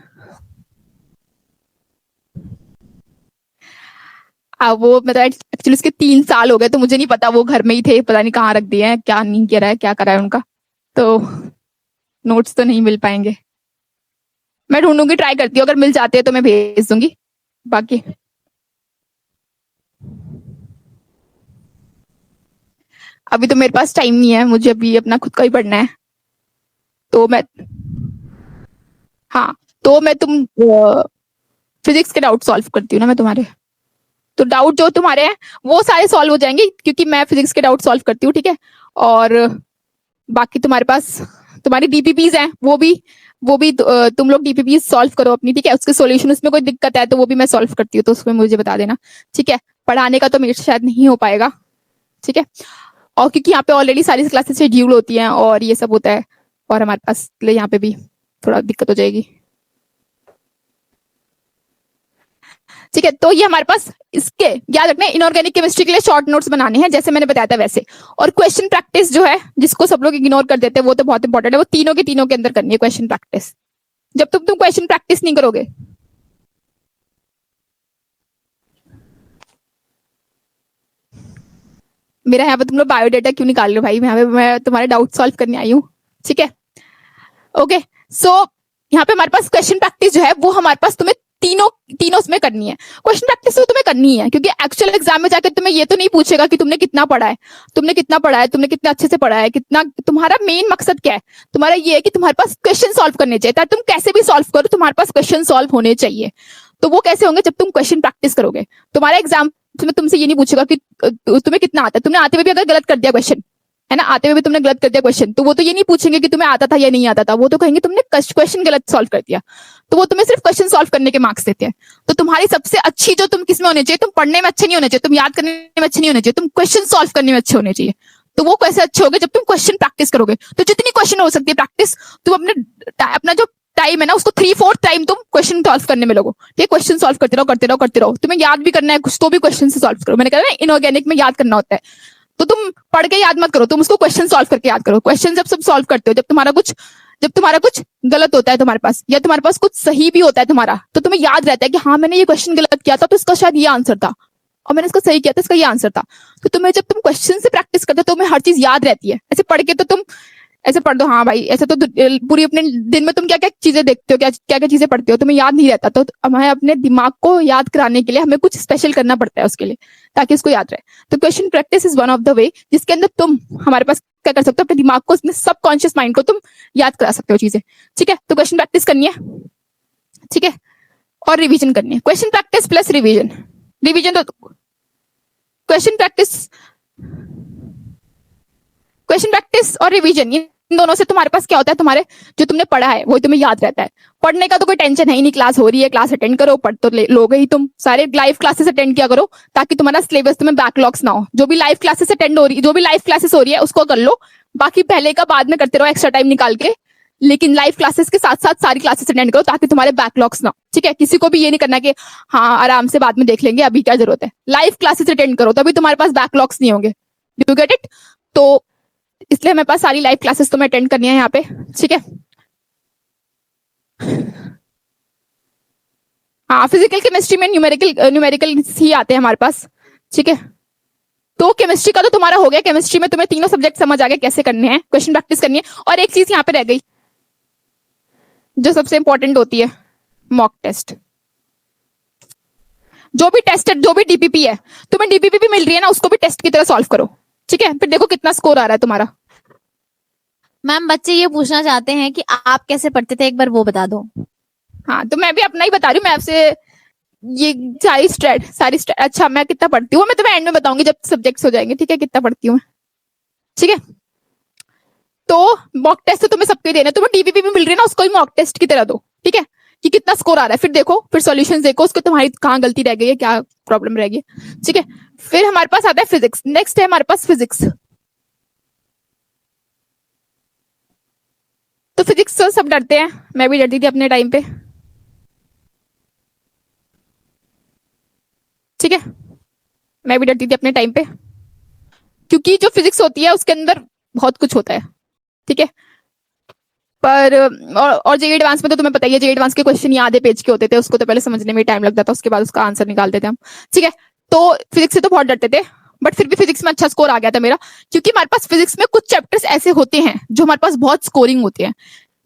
वो मतलब एक्चुअली उसके 3 साल हो गए तो मुझे नहीं पता, वो घर में ही थे, पता नहीं कहाँ रख दिए हैं, क्या नहीं किया है, क्या करा है उनका, तो नोट्स तो नहीं मिल पाएंगे। मैं ढूंढूंगी, ट्राई करती हूँ, अगर मिल जाते हैं तो मैं भेज दूंगी। बाकी अभी तो मेरे पास टाइम नहीं है, मुझे अभी अपना खुद का ही पढ़ना है। तो मैं, हाँ तो मैं तुम फिजिक्स के डाउट सॉल्व करती हूँ ना मैं तुम्हारे, तो डाउट जो तुम्हारे हैं वो सारे सॉल्व हो जाएंगे क्योंकि मैं फिजिक्स के डाउट सॉल्व करती हूँ। ठीक है, और बाकी तुम्हारे पास तुम्हारी डीपीपीज हैं, वो भी तुम लोग डीपीपी सॉल्व करो अपनी। ठीक है, उसके सॉल्यूशन, उसमें कोई दिक्कत है तो वो भी मैं सॉल्व करती हूँ, तो उसमें मुझे बता देना। ठीक है, पढ़ाने का तो मेरे से शायद नहीं हो पाएगा। ठीक है, और क्योंकि यहाँ पे ऑलरेडी सारी क्लासेस शेड्यूल होती हैं और ये सब होता है, और हमारे पास यहाँ पे भी थोड़ा दिक्कत हो जाएगी। ठीक है, तो ये हमारे पास इसके याद रखना है, इनऑर्गेनिक केमिस्ट्री के लिए शॉर्ट नोट्स बनाने हैं जैसे मैंने बताया था वैसे। और क्वेश्चन प्रैक्टिस जो है जिसको सब लोग इग्नोर कर देते हैं, वो तो बहुत इंपॉर्टेंट है, वो तीनों के तीनों के अंदर करनी है क्वेश्चन प्रैक्टिस। जब तक तुम क्वेश्चन प्रैक्टिस नहीं करोगे, मेरा यहाँ पे तुम लोग बायोडाटा क्यों निकाल रहे हो भाई? यहाँ पे मैं तुम्हारे डाउट सॉल्व करने आई हूँ, ठीक है? ओके, सो यहाँ पे हमारे पास क्वेश्चन प्रैक्टिस जो है वो हमारे पास तुम्हें तीनों उसमें करनी है। क्वेश्चन प्रैक्टिस तो तुम्हें करनी है, क्योंकि एक्चुअल एग्जाम में जाकर तुम्हें ये तो नहीं पूछेगा कि तुमने कितना पढ़ा है, तुमने कितने अच्छे से पढ़ा है, कितना तुम्हारा मेन मकसद क्या है। तुम्हारा ये है कि तुम्हारे पास क्वेश्चन सॉल्व करने चाहिए, ताकि तुम कैसे भी सॉल्व करो तुम्हारे पास क्वेश्चन सॉल्व होने चाहिए। तो वो कैसे होंगे? जब तुम क्वेश्चन प्रैक्टिस करोगे। तुम्हारा एग्जाम तुमसे ये नहीं पूछेगा कि तुम्हें कितना आता है। तुमने आते हुए भी अगर गलत कर दिया क्वेश्चन, है ना, आते हुए भी तुमने गलत कर दिया क्वेश्चन, तो वो तो ये नहीं पूछेंगे कि तुम्हें आता था या नहीं आता था, वो तो कहेंगे तुमने क्वेश्चन गलत सॉल्व कर दिया। तो वो तुम्हें सिर्फ क्वेश्चन सॉल्व करने के मार्क्स देते हैं। तो तुम्हारी सबसे अच्छी जो तुम किसमें होने चाहिए, तुम पढ़ने में अच्छे नहीं होने चाहिए, तुम याद करने में अच्छे नहीं होने चाहिए, तुम क्वेश्चन सॉल्व करने में अच्छे होने चाहिए। तो वो कैसे अच्छे होगे? जब तुम क्वेश्चन प्रैक्टिस करोगे। तो जितनी क्वेश्चन हो सकती है प्रैक्टिस, तुम अपना जो टाइम है ना उसको 3/4 टाइम तुम क्वेश्चन सॉल्व करने में लगो। ठीक, क्वेश्चन सॉल्व करते रहो। तुम्हें याद भी करना है कुछ, तो भी क्वेश्चन से सॉल्व करो। मैंने कहा ना इनऑर्गेनिक में याद करना होता है, तो तुम पढ़ के याद मत करो, तुम उसको क्वेश्चन सॉल्व करके याद करो। क्वेश्चन जब सब सॉल्व करते हो, जब तुम्हारा कुछ गलत होता है तुम्हारे पास, या तुम्हारे पास कुछ सही भी होता है तुम्हारा, तो तुम्हें याद रहता है कि हाँ मैंने ये क्वेश्चन गलत किया था तो इसका शायद ये आंसर था, और मैंने इसको सही किया था इसका ये आंसर था। तो तुम्हें जब तुम क्वेश्चन से प्रैक्टिस करते हो तो तुम्हें हर चीज याद रहती है। ऐसे पढ़ के तो तुम ऐसे पढ़ दो, हाँ भाई ऐसे तो पूरी अपने दिन में तुम क्या क्या चीजें देखते हो, क्या क्या चीजें पढ़ते हो, तुम्हें याद नहीं रहता। तो हमें अपने दिमाग को याद कराने के लिए हमें कुछ स्पेशल करना पड़ता है उसके लिए, ताकि उसको याद रहे। तो question practice is one of the way जिसके अंदर तुम हमारे पास क्या कर सकते हो, अपने दिमाग को, अपने सबकॉन्शियस माइंड को तुम याद करा सकते हो चीजें। ठीक है, तो क्वेश्चन प्रैक्टिस करनी है, ठीक है, और रिविजन करनी है। Question practice plus revision. Revision तो क्वेश्चन प्रैक्टिस और रिवीजन, इन दोनों से तुम्हारे पास क्या होता है, तुम्हारे जो तुमने पढ़ा है वो तुम्हें याद रहता है। पढ़ने का तो कोई टेंशन है ही नहीं, क्लास हो रही है, क्लास अटेंड करो, पढ़ तो लोगे ही। तुम सारे लाइव क्लासेस अटेंड किया करो, ताकि तुम्हारा सिलेबस तुम्हें बैकलॉग्स ना हो। जो भी लाइव क्लासेस हो रही है उसको कर लो, बाकी पहले का बाद में करते रहो एक्स्ट्रा टाइम निकाल के। लेकिन लाइव क्लासेस के साथ साथ सारी क्लासेस अटेंड करो, ताकि तुम्हारे बैकलॉग्स ना हो। ठीक है, किसी को भी ये नहीं करना कि हाँ आराम से बाद में देख लेंगे, अभी क्या जरूरत है। लाइव क्लासेस अटेंड करो, तभी तुम्हारे पास बैकलॉग्स नहीं होंगे। You get it? तो इसलिए हमारे पास सारी लाइव क्लासेस तुम्हें अटेंड करनी है यहाँ पे, ठीक है। हाँ, फिजिकल केमिस्ट्री में न्यूमेरिकल ही आते हैं हमारे पास, ठीक है। तो केमिस्ट्री का तो तुम्हारा हो गया। केमिस्ट्री में तुम्हें तीनों सब्जेक्ट समझ आ गए कैसे करने हैं, क्वेश्चन प्रैक्टिस करनी है। और एक चीज यहाँ पे रह गई जो सबसे इंपॉर्टेंट होती है, मॉक टेस्ट। जो भी डीपीपी है, तुम्हें डीपीपी भी मिल रही है ना, उसको भी टेस्ट की तरह सॉल्व करो, ठीक है। फिर देखो कितना स्कोर आ रहा है तुम्हारा। मैम बच्चे ये पूछना चाहते हैं कि आप कैसे पढ़ते थे, एक बार वो बता दो। हाँ, तो मैं भी अपना ही बता रही हूँ। मैं आपसे ये सारी स्ट्रेट अच्छा मैं कितना पढ़ती हूँ मैं तुम्हें एंड में बताऊंगी जब सब्जेक्ट्स हो जाएंगे, ठीक है, कितना पढ़ती हूँ मैं, ठीक है। तो मॉक टेस्ट तो तुम्हें सबके देने, तुम्हें डीपीपी भी मिल रही है ना, उसको भी मॉक टेस्ट की तरह दो, ठीक है, कि कितना स्कोर आ रहा है। फिर देखो, फिर सॉल्यूशंस देखो उसको, तुम्हारी कहाँ गलती रह गई है, क्या प्रॉब्लम रह गई है, ठीक है। फिर हमारे पास आता है फिजिक्स। नेक्स्ट है हमारे पास फिजिक्स। तो फिजिक्स तो सब डरते हैं, मैं भी डरती थी अपने टाइम पे, ठीक है, मैं भी डरती थी अपने टाइम पे, क्योंकि जो फिजिक्स होती है उसके अंदर बहुत कुछ होता है, ठीक है। पर और जेईई एडवांस में तो तुम्हें पता ही है, जेईई एडवांस के क्वेश्चन ही आधे पेज के होते थे, उसको तो पहले समझने में टाइम लगता था, उसके बाद उसका आंसर निकालते थे हम, ठीक है। तो फिजिक्स से तो बहुत डरते थे, बट फिर भी फिजिक्स में अच्छा स्कोर आ गया था मेरा, क्योंकि हमारे पास फिजिक्स में कुछ चैप्टर्स ऐसे होते हैं जो हमारे पास बहुत स्कोरिंग होते हैं,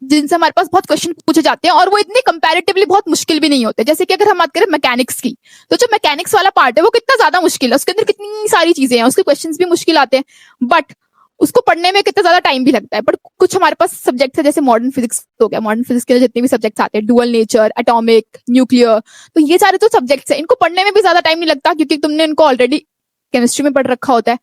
जिनसे हमारे पास बहुत क्वेश्चन पूछे जाते हैं, और वो इतने कंपैरेटिवली बहुत मुश्किल भी नहीं होते। जैसे कि अगर हम बात करें मैकेनिक्स की, तो जो मैकेनिक्स वाला पार्ट है वो कितना ज्यादा मुश्किल है, उसके अंदर कितनी सारी चीजें हैं, उसके क्वेश्चंस भी मुश्किल आते हैं, बट उसको पढ़ने में कितना ज्यादा टाइम भी लगता है। बट कुछ हमारे पास सब्जेक्ट्स है, जैसे मॉडर्न फिजिक्स हो गया, मॉडर्न फिजिक्स के जितने भी सब्जेक्ट्स आते हैं, डुअल नेचर, एटॉमिक, न्यूक्लियर, तो ये सारे जो सब्जेक्ट्स हैं इनको पढ़ने में भी ज्यादा टाइम नहीं लगता, क्योंकि तुमने इनको ऑलरेडी केमिस्ट्री में पढ़ रखा होता है।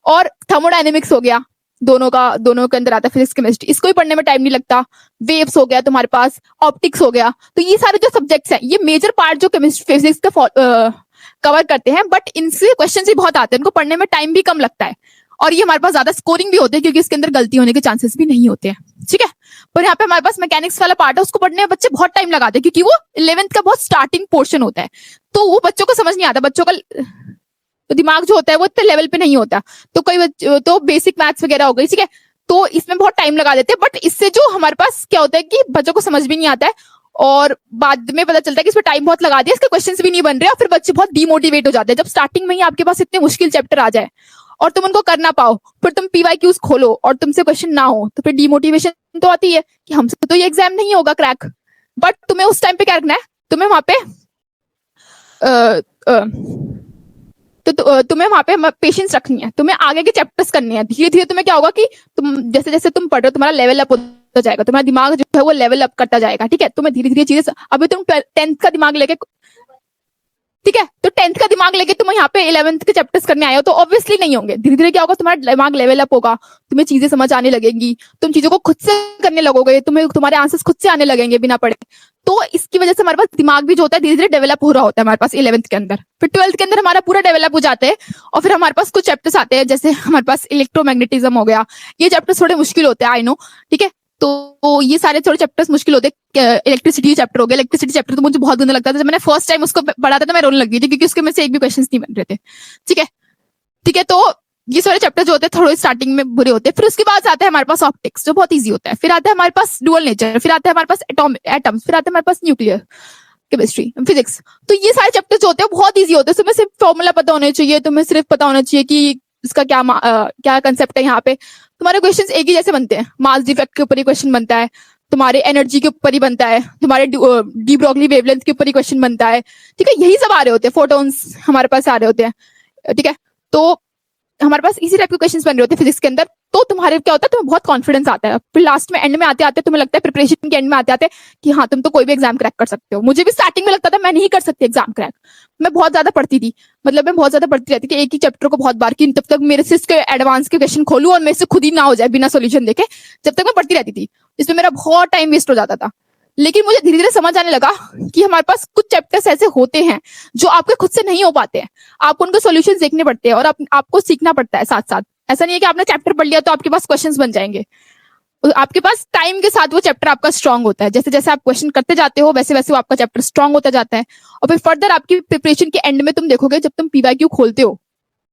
और थर्मोडायनेमिक्स हो गया, दोनों के अंदर आता है फिजिक्स केमिस्ट्री, इसको भी पढ़ने में टाइम नहीं लगता। वेव्स हो गया तुम्हारे पास, ऑप्टिक्स हो गया, तो ये सारे जो सब्जेक्ट्स हैं ये मेजर पार्ट जो केमिस्ट्री फिजिक्स का कवर करते हैं, बट इनसे क्वेश्चन भी बहुत आते हैं, इनको पढ़ने में टाइम भी कम लगता है, और ये हमारे पास ज्यादा स्कोरिंग भी होते हैं, क्योंकि इसके अंदर गलती होने के चांसेस भी नहीं होते हैं, ठीक है। पर यहाँ पे हमारे पास मैकेनिक्स वाला पार्ट है, उसको पढ़ने में बच्चे बहुत टाइम लगाते हैं, क्योंकि वो 11th का बहुत स्टार्टिंग पोर्शन होता है, तो वो बच्चों को समझ नहीं आता, बच्चों का तो दिमाग जो होता है वो इतने लेवल पे नहीं होता, तो कई तो बेसिक मैथ्स वगैरह हो गई, ठीक है, तो इसमें बहुत टाइम लगा देते हैं। बट इससे जो हमारे पास क्या होता है कि बच्चों को समझ भी नहीं आता है, और बाद में पता चलता है कि इसमें टाइम बहुत लगा दिया, इसके क्वेश्चंस भी नहीं बन रहे, और फिर बच्चे बहुत डिमोटिवेट हो जाते हैं, जब स्टार्टिंग में ही आपके पास इतने मुश्किल चैप्टर आ जाए और तुम उनको कर ना पाओ, फिर तुम पीवाईक्यूज खोलो और तुमसे क्वेश्चन ना हो, तो फिर डिमोटिवेशन तो आती है कि हमसे तो ये एग्जाम नहीं होगा क्रैक। बट तुम्हें उस टाइम पे क्या रखना है, तुम्हें वहां पे तुम्हें वहां पे पेशेंस रखनी है, तुम्हें आगे के चैप्टर्स करने हैं। धीरे धीरे तुम्हें क्या होगा कि तुम जैसे जैसे तुम पढ़ रहे हो तुम्हारा लेवल अप होता जाएगा, तुम्हारा दिमाग जो है वो लेवल अप करता जाएगा। ठीक है, तुम्हें धीरे धीरे चीजें, अभी तुम 10th का दिमाग लेके, ठीक है, तो 10th का दिमाग लेके तुम यहाँ पे 11th के चैप्टर्स करने आए हो तो ऑब्वियसली नहीं होंगे। धीरे धीरे क्या होगा, तुम्हारा दिमाग लेवल अप होगा, तुम्हें चीजें समझ आने लगेंगी, तुम चीजों को खुद से करने लगोगे, तुम्हें तुम्हारे आंसर्स खुद से आने लगेंगे बिना पढ़े। तो इसकी वजह से हमारे पास दिमाग भी जो होता है धीरे धीरे डेवलप हो रहा होता है हमारे पास 11th के अंदर। फिर 12th के अंदर हमारा पूरा डेवलप हो जाते हैं और फिर हमारे पास कुछ चैप्टर्स आते हैं, जैसे हमारे पास इलेक्ट्रोमैग्नेटिज्म हो गया। ये चैप्टर्स थोड़े मुश्किल होते हैं, आई नो, ठीक है, तो ये सारे थोड़े चैप्टर्स मुश्किल होते हैं। इलेक्ट्रिसिटी चैप्टर हो गया, इलेक्ट्रिसिटी चैप्टर तो मुझे बहुत गंदा लगता था। जब मैंने फर्स्ट टाइम उसको पढ़ा था तो मैं रोने लग गई थी, क्योंकि उसके में से एक भी क्वेश्चन नहीं बन रहे थे। ठीक है, ठीक है, तो ये सारे चैप्टर जो होते हैं थोड़े स्टार्टिंग में बुरे होते हैं। फिर उसके बाद आता है हमारे पास ऑप्टिक्स, जो बहुत ईजी होता है। फिर आता है हमारे पास डुअल नेचर, फिर आता है हमारे पास एटम्स, फिर आता है हमारे पास न्यूक्लियर केमिस्ट्री, फिजिक्स। तो ये सारे चैप्टर जो होते हैं बहुत ईजी होते हैं। तुम्हें सिर्फ फॉर्मूला पता होना चाहिए, तुम्हें सिर्फ पता होना चाहिए कि इसका क्या कंसेप्ट है। यहाँ पे तुम्हारे क्वेश्चंस एक ही जैसे बनते हैं, मास डिफेक्ट के ऊपर ही क्वेश्चन बनता है, तुम्हारे एनर्जी के ऊपर ही बनता है, तुम्हारे डी ब्रोगली वेवलेंथ के ऊपर ही क्वेश्चन बनता है। ठीक है, यही सब आ रहे होते हैं, फोटोन्स हमारे पास आ रहे होते हैं। ठीक है, तो हमारे पास इसी टाइप के क्वेश्चंस बन रहे होते हैं फिजिक्स के अंदर। तो तुम्हारे क्या होता है, तुम्हें बहुत कॉन्फिडेंस आता है। फिर लास्ट में एंड में आते आते तुम्हें लगता है, प्रिपरेशन के एंड में आते आते कि हाँ तुम तो कोई भी एग्जाम क्रैक कर सकते हो। मुझे भी स्टार्टिंग में लगता था मैं नहीं कर सकती एग्जाम क्रैक, मैं बहुत ज्यादा पढ़ती थी, मतलब मैं बहुत ज्यादा पढ़ती रहती थी एक ही चैप्टर को बहुत बार, कि तब तक मेरे से इसके एडवांस के क्वेश्चन खोलूं और मेरे से खुद ही ना हो जाए बिना सोल्यूशन देखे, जब तक मैं पढ़ती रहती थी। इसमें मेरा बहुत टाइम वेस्ट हो जाता था। लेकिन मुझे धीरे धीरे समझ आने लगा कि हमारे पास कुछ चैप्टर्स ऐसे होते हैं जो आपके खुद से नहीं हो पाते हैं, आपको उनको सॉल्यूशंस देखने पड़ते हैं और आपको सीखना पड़ता है साथ साथ। ऐसा नहीं है कि आपने चैप्टर पढ़ लिया तो आपके पास क्वेश्चंस बन जाएंगे। आपके पास टाइम के साथ वो चैप्टर आपका स्ट्रांग होता है। जैसे जैसे आप क्वेश्चन करते जाते हो वैसे वैसे वो आपका चैप्टर स्ट्रांग होता जाता है। और फिर फर्दर आपकी प्रिपरेशन के एंड में तुम देखोगे, जब तुम पीवाईक्यू खोलते हो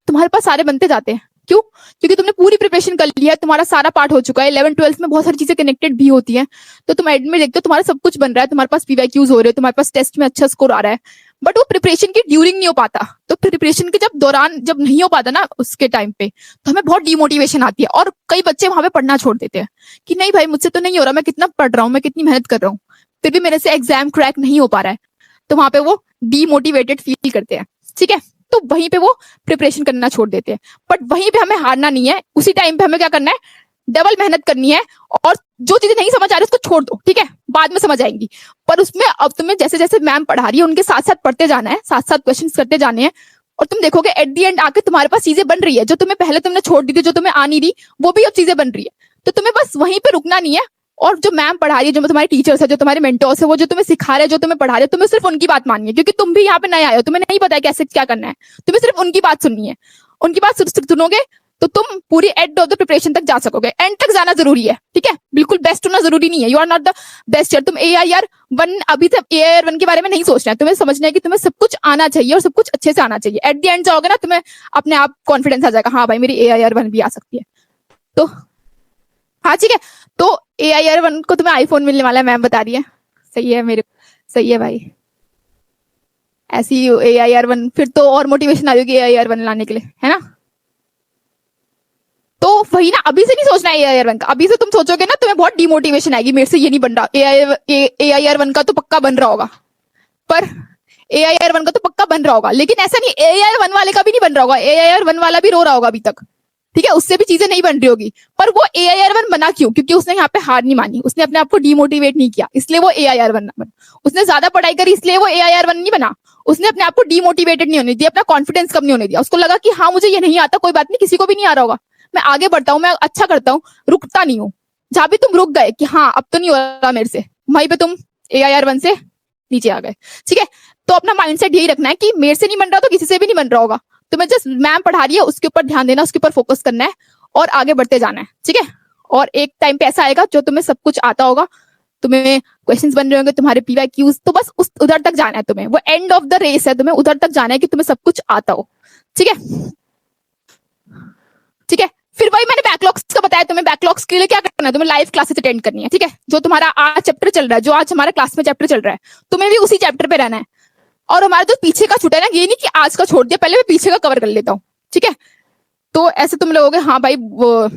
तुम्हारे पास सारे बनते जाते हैं। क्यों? क्योंकि तुमने पूरी प्रिपरेशन कर ली है, तुम्हारा सारा पार्ट हो चुका है। 11 12 में बहुत सारी चीजें कनेक्टेड भी होती हैं, तो तुम एंड में देखते हो तुम्हारा सब कुछ बन रहा है, तुम्हारे पास पीवाईक्यूज हो रहे हैं, तुम्हारे पास टेस्ट में अच्छा स्कोर आ रहा है। बट वो प्रिपरेशन की ड्यूरिंग नहीं हो पाता। तो प्रिपरेशन के जब दौरान जब नहीं हो पाता ना उसके टाइम पे, तो हमें बहुत डिमोटिवेशन आती है और कई बच्चे वहां पे पढ़ना छोड़ देते हैं कि नहीं भाई मुझसे तो नहीं हो रहा, मैं कितना पढ़ रहा हूँ, मैं कितनी मेहनत कर रहा हूँ, फिर भी मेरे से एग्जाम क्रैक नहीं हो पा रहा है। तो वहां पे वो डीमोटिवेटेड फील करते हैं। ठीक है, तो वहीं पे वो प्रिपरेशन करना छोड़ देते हैं। बट वहीं पे हमें हारना नहीं है, उसी टाइम पे हमें क्या करना है, डबल मेहनत करनी है। और जो चीजें नहीं समझ आ रही उसको छोड़ दो, ठीक है, बाद में समझ आएंगी। पर उसमें अब तुम्हें जैसे जैसे मैम पढ़ा रही है उनके साथ साथ पढ़ते जाना है, साथ साथ क्वेश्चन करते जाने हैं। और तुम देखोगे एट दी एंड आके तुम्हारे पास चीजें बन रही है, जो तुम्हें पहले तुमने छोड़ दी थी, जो तुम्हें आ नहीं रही, वो भी अब चीजें बन रही है। तो तुम्हें बस वहीं पे रुकना नहीं है। और जो मैम पढ़ा रही है, जो तुम्हारे टीचर्स है, जो तुम्हारे मेंटर्स है, वो जो तुम्हें सिखा रहे हैं, जो तुम्हें पढ़ा रहे हैं, तुम्हें सिर्फ उनकी बात माननी है। क्योंकि तुम भी यहाँ पे नए आए हो, तुम्हें नहीं पता है कैसे क्या करना है, तुम्हें सिर्फ उनकी बात सुननी है। उनकी बात सुनोगे तो तुम पूरी एंड ऑफ द प्रिपरेशन तक जा सकोगे। एंड तक जाना जरूरी है, ठीक है, बिल्कुल बेस्ट होना जरूरी नहीं है। You are not the best यार। तुम AIR 1 अभी तक AIR 1 के बारे में नहीं सोचना है, तुम्हें समझना है कि तुम्हें सब कुछ आना चाहिए और सब कुछ अच्छे से आना चाहिए। एट द एंड जाओगे ना, तुम्हें अपने आप कॉन्फिडेंस आ जाएगा, हाँ भाई मेरी AIR 1 भी आ सकती है। तो हाँ ठीक है, तो AIR 1 को तुम्हें आईफोन मिलने वाला है, मैम बता रही है। सही है मेरे, सही है भाई, ऐसी AIR 1 फिर तो और मोटिवेशन आ जाएगी AIR 1 लाने के लिए, है ना। तो वही ना, अभी से नहीं सोचना है AIR 1 का। अभी से तुम सोचोगे ना तुम्हें बहुत डिमोटिवेशन आएगी, मेरे से ये नहीं बन रहा। AIR 1 का तो पक्का बन रहा होगा, पर AIR 1 का तो पक्का बन रहा होगा। लेकिन ऐसा नहीं AIR 1 वाले का भी नहीं बन रहा होगा, AIR 1 वाला भी रो रहा होगा अभी तक, ठीक है, उससे भी चीजें नहीं बन रही होगी। पर वो AIR 1 बना क्यों? क्योंकि उसने यहाँ पे हार नहीं मानी, उसने अपने आप को डिमोटिवेट नहीं किया, इसलिए वो AIR 1 बना। उसने ज्यादा पढ़ाई करी इसलिए वो AIR 1 नहीं बना। उसने अपने आप को डिमोटिवेटेड नहीं होने दिया, अपना कॉन्फिडेंस कम नहीं होने दिया। उसको लगा कि हाँ मुझे ये नहीं आता, कोई बात नहीं, किसी को भी नहीं आ रहा होगा, मैं आगे बढ़ता हूँ, मैं अच्छा करता हूँ, रुकता नहीं हूँ। जहां भी तुम रुक गए कि हाँ अब तो नहीं हो रहा मेरे से, वहीं पे तुम AIR 1 से नीचे आ गए। ठीक है, तो अपना माइंडसेट यही रखना है कि मेरे से नहीं बन रहा तो किसी से भी नहीं बन रहा होगा। तुम्हें जस्ट मैम पढ़ा रही है उसके ऊपर ध्यान देना, उसके ऊपर फोकस करना है और आगे बढ़ते जाना है। ठीक है, और एक टाइम पे ऐसा आएगा जो तुम्हें सब कुछ आता होगा, तुम्हें क्वेश्चंस बन रहे होंगे, तुम्हारे PYQs, तो बस उधर तक जाना है तुम्हें। वो एंड ऑफ द रेस है, तुम्हें उधर तक जाना है कि तुम्हें सब कुछ आता हो। ठीक है, ठीक है। फिर वही मैंने बैकलॉग्स का बताया, तुम्हें बैकलॉग्स के लिए क्या करना है, तुम्हें लाइव क्लासेस अटेंड करनी है। ठीक है, जो तुम्हारा आज चैप्टर चल रहा है, जो आज हमारा क्लास में चैप्टर चल रहा है, तुम्हें भी उसी चैप्टर पे रहना है। और हमारा जो पीछे का छूटा है ना, ये नहीं कि आज का छोड़ दिया, पहले मैं पीछे का कवर कर लेता हूँ। ठीक है, तो ऐसे तुम लोगोगे हाँ भाई वो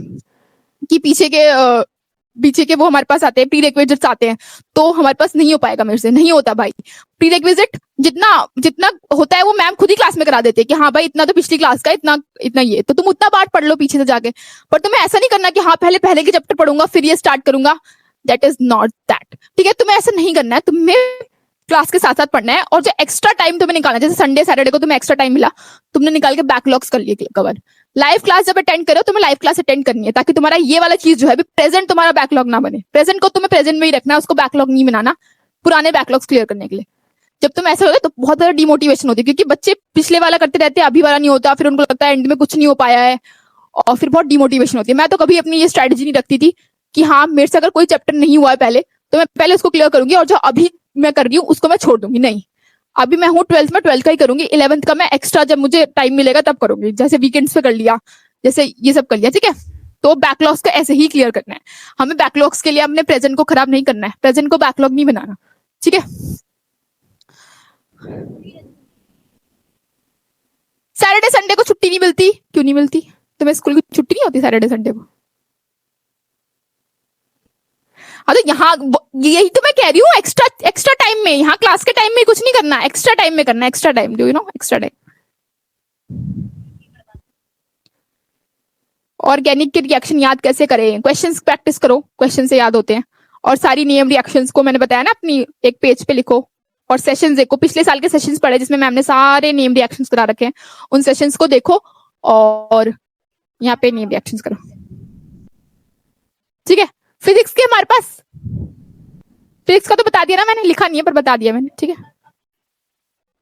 कि पीछे के वो हमारे पास आते हैं, प्री रिक्विजिट्स आते हैं, तो हमारे पास नहीं हो पाएगा, मेरे से नहीं होता भाई। प्री रिक्विजिट जितना जितना होता है वो मैम खुद ही क्लास में करा देते हैं कि हाँ भाई इतना तो पिछली क्लास का, इतना इतना ये, तो तुम उतना पार्ट पढ़ लो पीछे से जाके। पर तुम्हें ऐसा नहीं करना कि हाँ पहले पहले के चैप्टर पढ़ूंगा फिर ये स्टार्ट करूंगा, दैट इज नॉट दैट। ठीक है, तुम्हें ऐसा नहीं करना है, तुम्हें क्लास के साथ साथ पढ़ना है। और जो एक्स्ट्रा टाइम तुम्हें निकालना है, जैसे संडे सैटरडे को तुम्हें एक्स्ट्रा टाइम मिला, तुमने निकाल के बैकलॉग्स कर लिए कवर। लाइव क्लास जब अटेंड करो, तुम्हें लाइव क्लास अटेंड करनी है ताकि तुम्हारा ये वाला चीज जो है प्रेजेंट तुम्हारा बैकलॉग ना बने। प्रेजेंट को तुम्हें प्रेजेंट में ही रखना है, उसको बैकलॉग नहीं बनाना, पुराने बैकलॉग्स क्लियर करने के लिए। जब तुम ऐसा होगा तो बहुत ज्यादा डिमोटिवेशन होती है, क्योंकि बच्चे पिछले वाला करते रहते हैं, अभी वाला नहीं होता, फिर उनको लगता है एंड में कुछ नहीं हो पाया है, और फिर बहुत डिमोटिवेशन होती है। मैं तो कभी अपनी ये स्ट्रेटेजी नहीं रखती थी कि हाँ मेरे से अगर कोई चैप्टर नहीं हुआ है पहले, तो मैं पहले उसको क्लियर करूंगी, और जो अभी मैं कर रही हूँ उसको मैं छोड़ दूंगी। नहीं, अभी मैं हूँ 12th में, 12th का ही करूंगी, 11th का मैं एक्स्ट्रा जब मुझे टाइम मिलेगा तब करूंगी, जैसे वीकेंड्स पे कर लिया, जैसे ये सब कर लिया। ठीक है, तो बैकलॉग्स का ऐसे ही क्लियर करना है हमें। बैकलॉग्स के लिए अपने प्रेजेंट को खराब नहीं करना है, प्रेजेंट को बैकलॉग नहीं बनाना। ठीक है, सैटरडे संडे को छुट्टी नहीं मिलती, क्यों नहीं मिलती? तुम्हें स्कूल की छुट्टी नहीं होती सैटरडे संडे को? हाँ तो यहाँ यही तो मैं कह रही हूँ, एक्स्ट्रा एक्स्ट्रा टाइम में, यहाँ क्लास के टाइम में कुछ नहीं करना, एक्स्ट्रा टाइम में करना, extra time, do you know, extra time. Organic के रिएक्शन याद कैसे करें? क्वेश्चंस प्रैक्टिस करो, क्वेश्चन से याद होते हैं। और सारी नियम रिएक्शंस को मैंने बताया ना, अपनी एक पेज पे लिखो, और सेशंस देखो, पिछले साल के सेशंस पढ़े जिसमें मैम ने सारे नेम रिएक्शंस करा रखे हैं, उन सेशंस को देखो और यहाँ पे नेम रिएक्शंस करो। ठीक है, फिजिक्स के हमारे पास, फिजिक्स का तो बता दिया ना मैंने, लिखा नहीं है पर बता दिया मैंने। ठीक है,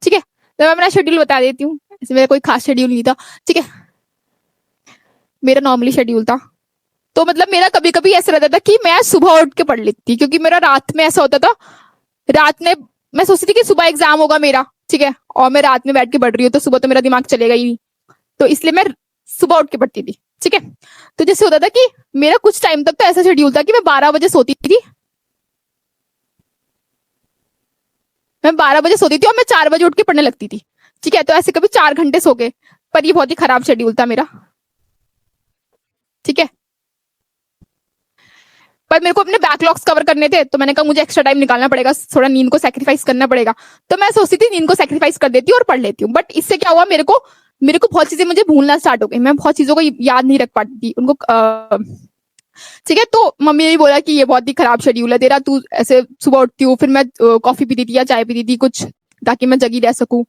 ठीक है, तो मैं अपना शेड्यूल बता देती हूँ, इसमें मेरा कोई खास शेड्यूल नहीं था। ठीक है, मेरा नॉर्मली शेड्यूल था, तो मतलब मेरा कभी कभी ऐसा रहता था कि मैं सुबह उठ के पढ़ लेती थी, क्योंकि मेरा रात में ऐसा होता था, रात में मैं सोचती थी कि सुबह एग्जाम होगा मेरा, ठीक है, और मैं रात में बैठ के पढ़ रही हूँ, तो सुबह तो मेरा दिमाग चलेगा ही नहीं, तो इसलिए मैं सुबह उठ के पढ़ती थी। ठीक है, तो जैसे होता था कि मेरा कुछ टाइम तक तो ऐसा शेड्यूल था कि मैं 12 बजे सोती थी, मैं 12 बजे सोती थी और मैं 4 बजे उठ के पढ़ने लगती थी। ठीक है, तो ऐसे कभी 4 घंटे सो गए, पर ये बहुत ही खराब शेड्यूल था मेरा। ठीक है, पर मेरे को अपने बैकलॉग्स कवर करने थे, तो मैंने कहा मुझे एक्स्ट्रा टाइम निकालना पड़ेगा, थोड़ा नींद को सैक्रिफाइस करना पड़ेगा, तो मैं सोचती थी नींद को सैक्रिफाइस कर देती हूँ और पढ़ लेती हूँ। बट इससे क्या हुआ, मेरे को बहुत चीजें मुझे भूलना स्टार्ट हो गई, मैं बहुत चीजों को याद नहीं रख पाती थी उनको। ठीक है, तो मम्मी ने भी बोला कि ये बहुत ही खराब शेड्यूल है तेरा, तू ऐसे सुबह उठती हूँ, फिर मैं कॉफी पीती थी या चाय पीती थी कुछ, ताकि मैं जगी रह सकूं।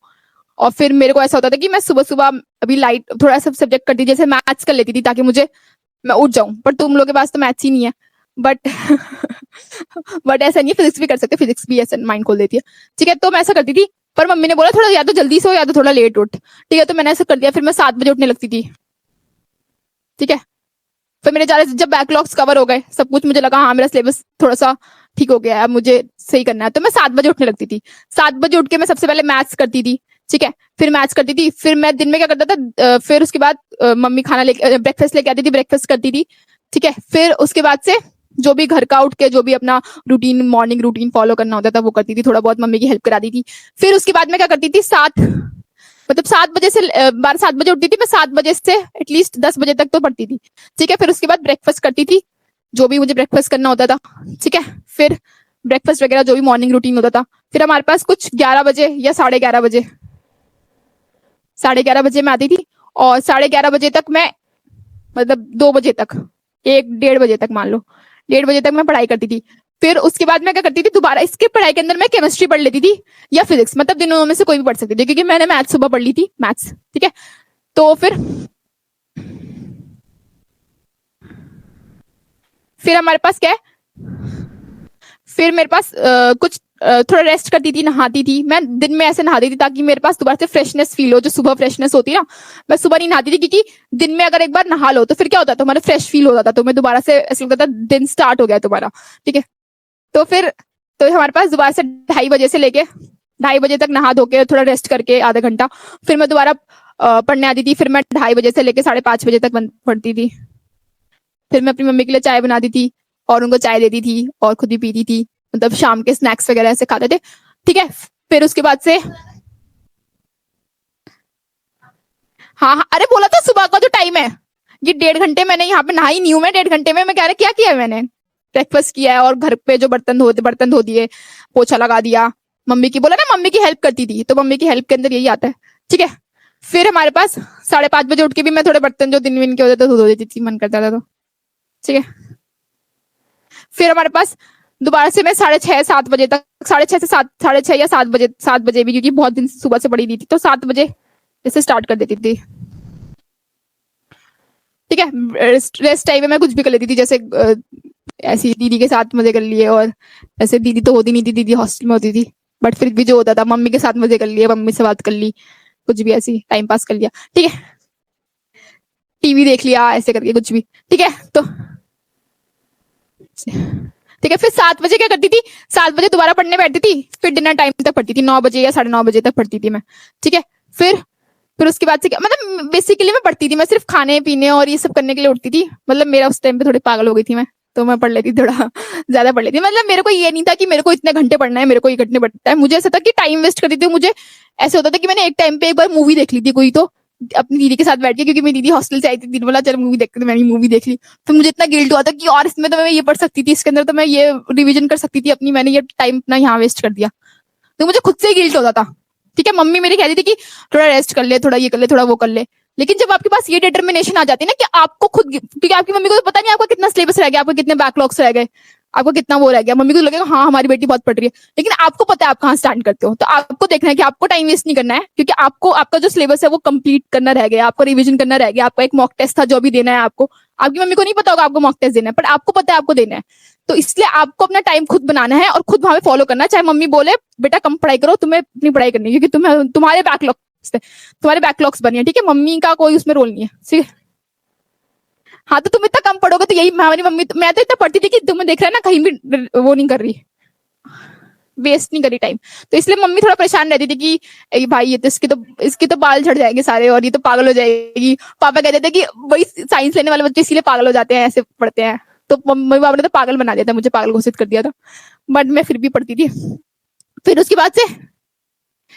और फिर मेरे को ऐसा होता था कि मैं सुबह सुबह अभी लाइट थोड़ा सा सब्जेक्ट करती थी, जैसे मैथ्स कर लेती थी ताकि मुझे मैं उठ जाऊं, पर तुम लोगों के पास तो मैथ्स ही नहीं है। बट बट ऐसा नहीं है, फिजिक्स भी कर सकते, फिजिक्स भी ऐसा माइंड खोल देती है। ठीक है, तो मैं ऐसा करती थी, पर मम्मी ने बोला थोड़ा या तो जल्दी सो या तो थोड़ा लेट उठ। ठीक है, तो मैंने ऐसा कर दिया, फिर मैं 7 बजे उठने लगती थी। ठीक है, फिर मेरे जब बैकलॉग्स कवर हो गए सब कुछ, मुझे लगा हाँ मेरा सिलेबस थोड़ा सा ठीक हो गया है, अब मुझे सही करना है, तो मैं 7 बजे उठने लगती थी। 7 बजे उठ के मैं सबसे पहले मैथ्स करती थी। ठीक है, फिर मैथ्स करती थी, फिर मैं दिन में क्या करता था, फिर उसके बाद मम्मी खाना लेके ब्रेकफास्ट लेके आती थी, ब्रेकफास्ट करती थी। ठीक है, फिर उसके बाद से जो भी घर का उठ के जो भी अपना रूटीन, मॉर्निंग रूटीन फॉलो करना होता था वो करती थी, थोड़ा बहुत मम्मी की हेल्प करा दी थी। फिर उसके बाद मैं क्या करती थी, 7 बजे से 7 बजे उठती थी मैं, 7 बजे से एटलीस्ट 10 बजे तक तो पढ़ती थी। ठीक है, फिर उसके बाद ब्रेकफास्ट करती थी, जो भी मुझे ब्रेकफास्ट करना होता था। ठीक है, फिर ब्रेकफास्ट वगैरह जो भी मॉर्निंग रूटीन होता था, फिर हमारे पास कुछ 11 बजे या 11:30 बजे मैं आती थी, और 11:30 बजे तक मैं, मतलब 2 बजे तक, 1-1:30 बजे तक मान लो, 1:30 बजे तक मैं पढ़ाई करती थी। फिर उसके बाद मैं क्या करती थी, दोबारा इसके पढ़ाई के अंदर मैं केमिस्ट्री पढ़ लेती थी या फिजिक्स, मतलब दिनों में से कोई भी पढ़ सकती थी, क्योंकि मैंने मैथ्स सुबह पढ़ ली थी, मैथ्स। ठीक है, तो फिर हमारे पास क्या है, फिर मेरे पास कुछ थोड़ा रेस्ट करती थी, नहाती थी। मैं दिन में ऐसे नहाती थी ताकि मेरे पास दोबारा से फ्रेशनेस फील हो, जो सुबह फ्रेशनेस होती है ना, मैं सुबह नहीं नहाती थी, क्योंकि दिन में अगर एक बार नहा लो तो फिर क्या होता है, तुम्हारा फ्रेश फील होता था, तो मैं दोबारा से ऐसा लगता था दिन स्टार्ट हो गया तुम्हारा। ठीक है, तो फिर तो हमारे पास दोबारा से 2:30 बजे से लेके 2:30 बजे तक नहा धो के थोड़ा रेस्ट करके आधा घंटा, फिर मैं दोबारा पढ़ने आती थी। फिर मैं 2:30 बजे से लेके 5:30 बजे तक पढ़ती थी। फिर मैं अपनी मम्मी के लिए चाय बनाती थी और उनको चाय देती थी और खुद भी पीती थी, मतलब शाम के स्नैक्स वगैरह ऐसे खाते थे। ठीक है, फिर उसके बाद से हाँ हाँ, अरे बोला था सुबह का जो टाइम है, ये 1.5 घंटे मैंने यहाँ पे नहाई नहीं हूँ मैं, 1.5 घंटे में मैं कह रहा क्या किया है मैंने, ब्रेकफास्ट किया है और घर पे जो बर्तन धो दिए, पोछा लगा दिया, मम्मी की बोला ना, मम्मी की हेल्प करती थी, तो मम्मी की हेल्प के अंदर यही आता है। ठीक है, फिर हमारे पास 5:30 बजे उठ के भी मैं थोड़े बर्तन जो दिन विन के होते थे धो देती थी, मन करता था तो। ठीक है, फिर हमारे पास दोबारा से मैं 6:30-7 बजे तक, 6:30 से 7, 6:30 या 7 बजे, 7 बजे भी, क्योंकि बहुत दिन सुबह से पड़ी दी थी, तो 7 बजे जैसे स्टार्ट कर देती थी। ठीक है, रेस्ट टाइम में मैं कुछ भी कर लेती थी, जैसे ऐसी दीदी के साथ मजे कर लिए, और ऐसे दीदी तो होती नहीं थी, दीदी हॉस्टल में होती थी, बट फिर भी जो होता था मम्मी के साथ मजे कर लिए, मम्मी से बात कर ली, कुछ भी ऐसी टाइम पास कर लिया। ठीक है, टीवी देख लिया, ऐसे करके कुछ भी। ठीक है, तो ठीक है, फिर 7 बजे क्या करती थी, 7 बजे दोबारा पढ़ने बैठती थी, फिर डिनर टाइम तक पढ़ती थी, 9 बजे या 9:30 बजे तक पढ़ती थी मैं। ठीक है, फिर उसके बाद से क्या, मतलब बेसिकली मैं पढ़ती थी, मैं सिर्फ खाने पीने और ये सब करने के लिए उठती थी, मतलब मेरा उस टाइम पे थोड़ी पागल हो गई थी मैं, तो मैं पढ़ लेती थोड़ा ज्यादा पढ़ लेती, मतलब मेरे को ये नहीं था कि मेरे को इतने घंटे पढ़ना है, मेरे को ये घंटे पढ़ना है, मुझे ऐसा था कि टाइम वेस्ट करती थी, मुझे ऐसे होता था कि मैंने एक टाइम पे एक बार मूवी देख ली थी कोई, तो अपनी दीदी के साथ बैठ के, क्योंकि मेरी दीदी हॉस्टल से आई थी, दीदी बोला चल मूवी देखते, तो मैंने मूवी देख ली, फिर मुझे इतना गिल्ट हुआ था कि और इसमें तो मैं ये पढ़ सकती थी, इसके अंदर तो मैं ये रिवीजन कर सकती थी अपनी, मैंने ये टाइम अपना यहाँ वेस्ट कर दिया, तो मुझे खुद से ही गिल्ट होता था। ठीक है, मम्मी मेरी कहती थी कि थोड़ा रेस्ट कर ले, थोड़ा ये कर ले, थोड़ा वो कर ले, लेकिन जब आपके पास ये डिटर्मिनेशन आ जाती है ना कि आपको खुद, क्योंकि आपकी मम्मी को तो पता नहीं आपका कितना सिलेबस रह गया, आपको कितने बैकलॉग्स रह गए, आपको कितना वो रह गया, मम्मी को तो लगेगा हाँ हमारी बेटी बहुत पढ़ रही है, लेकिन आपको पता है आप कहाँ स्टैंड करते हो, तो आपको देखना है कि आपको टाइम वेस्ट नहीं करना है, क्योंकि आपको आपका जो सिलेबस है वो कंप्लीट करना रह गया, आपको रिविजन करना रह गया, आपका एक मॉक टेस्ट था जो भी देना है आपको, आपकी मम्मी को नहीं पता होगा आपको मॉक टेस्ट देना है, पर आपको पता है आपको देना है, तो इसलिए आपको अपना टाइम खुद बनाना है और खुद वहां पे फॉलो करना है, चाहे मम्मी बोले बेटा कम पढ़ाई करो, तुम्हें अपनी पढ़ाई करनी है, क्योंकि तुम्हें तुम्हारे बैकलॉग्स बनी है। ठीक है, मम्मी का कोई उसमें रोल नहीं है, ठीक है। हाँ, तो तुम इतना कम पढ़ोगे तो यही, हमारी मम्मी मैं तो इतना पढ़ती थी कि तुम्हें देख रहा है ना, कहीं भी वो नहीं कर रही, वेस्ट नहीं करी टाइम, तो इसलिए मम्मी थोड़ा परेशान रहती थी कि भाई ये तो इसके तो बाल झड़ जाएंगे सारे, और ये तो पागल हो जाएगी, पापा कहते थे कि वही साइंस लेने वाले बच्चे इसीलिए पागल हो जाते हैं, ऐसे पढ़ते हैं, तो मम्मी पापा ने तो पागल बना दिया था, मुझे पागल घोषित कर दिया था, बट मैं फिर भी पढ़ती थी। फिर उसके बाद से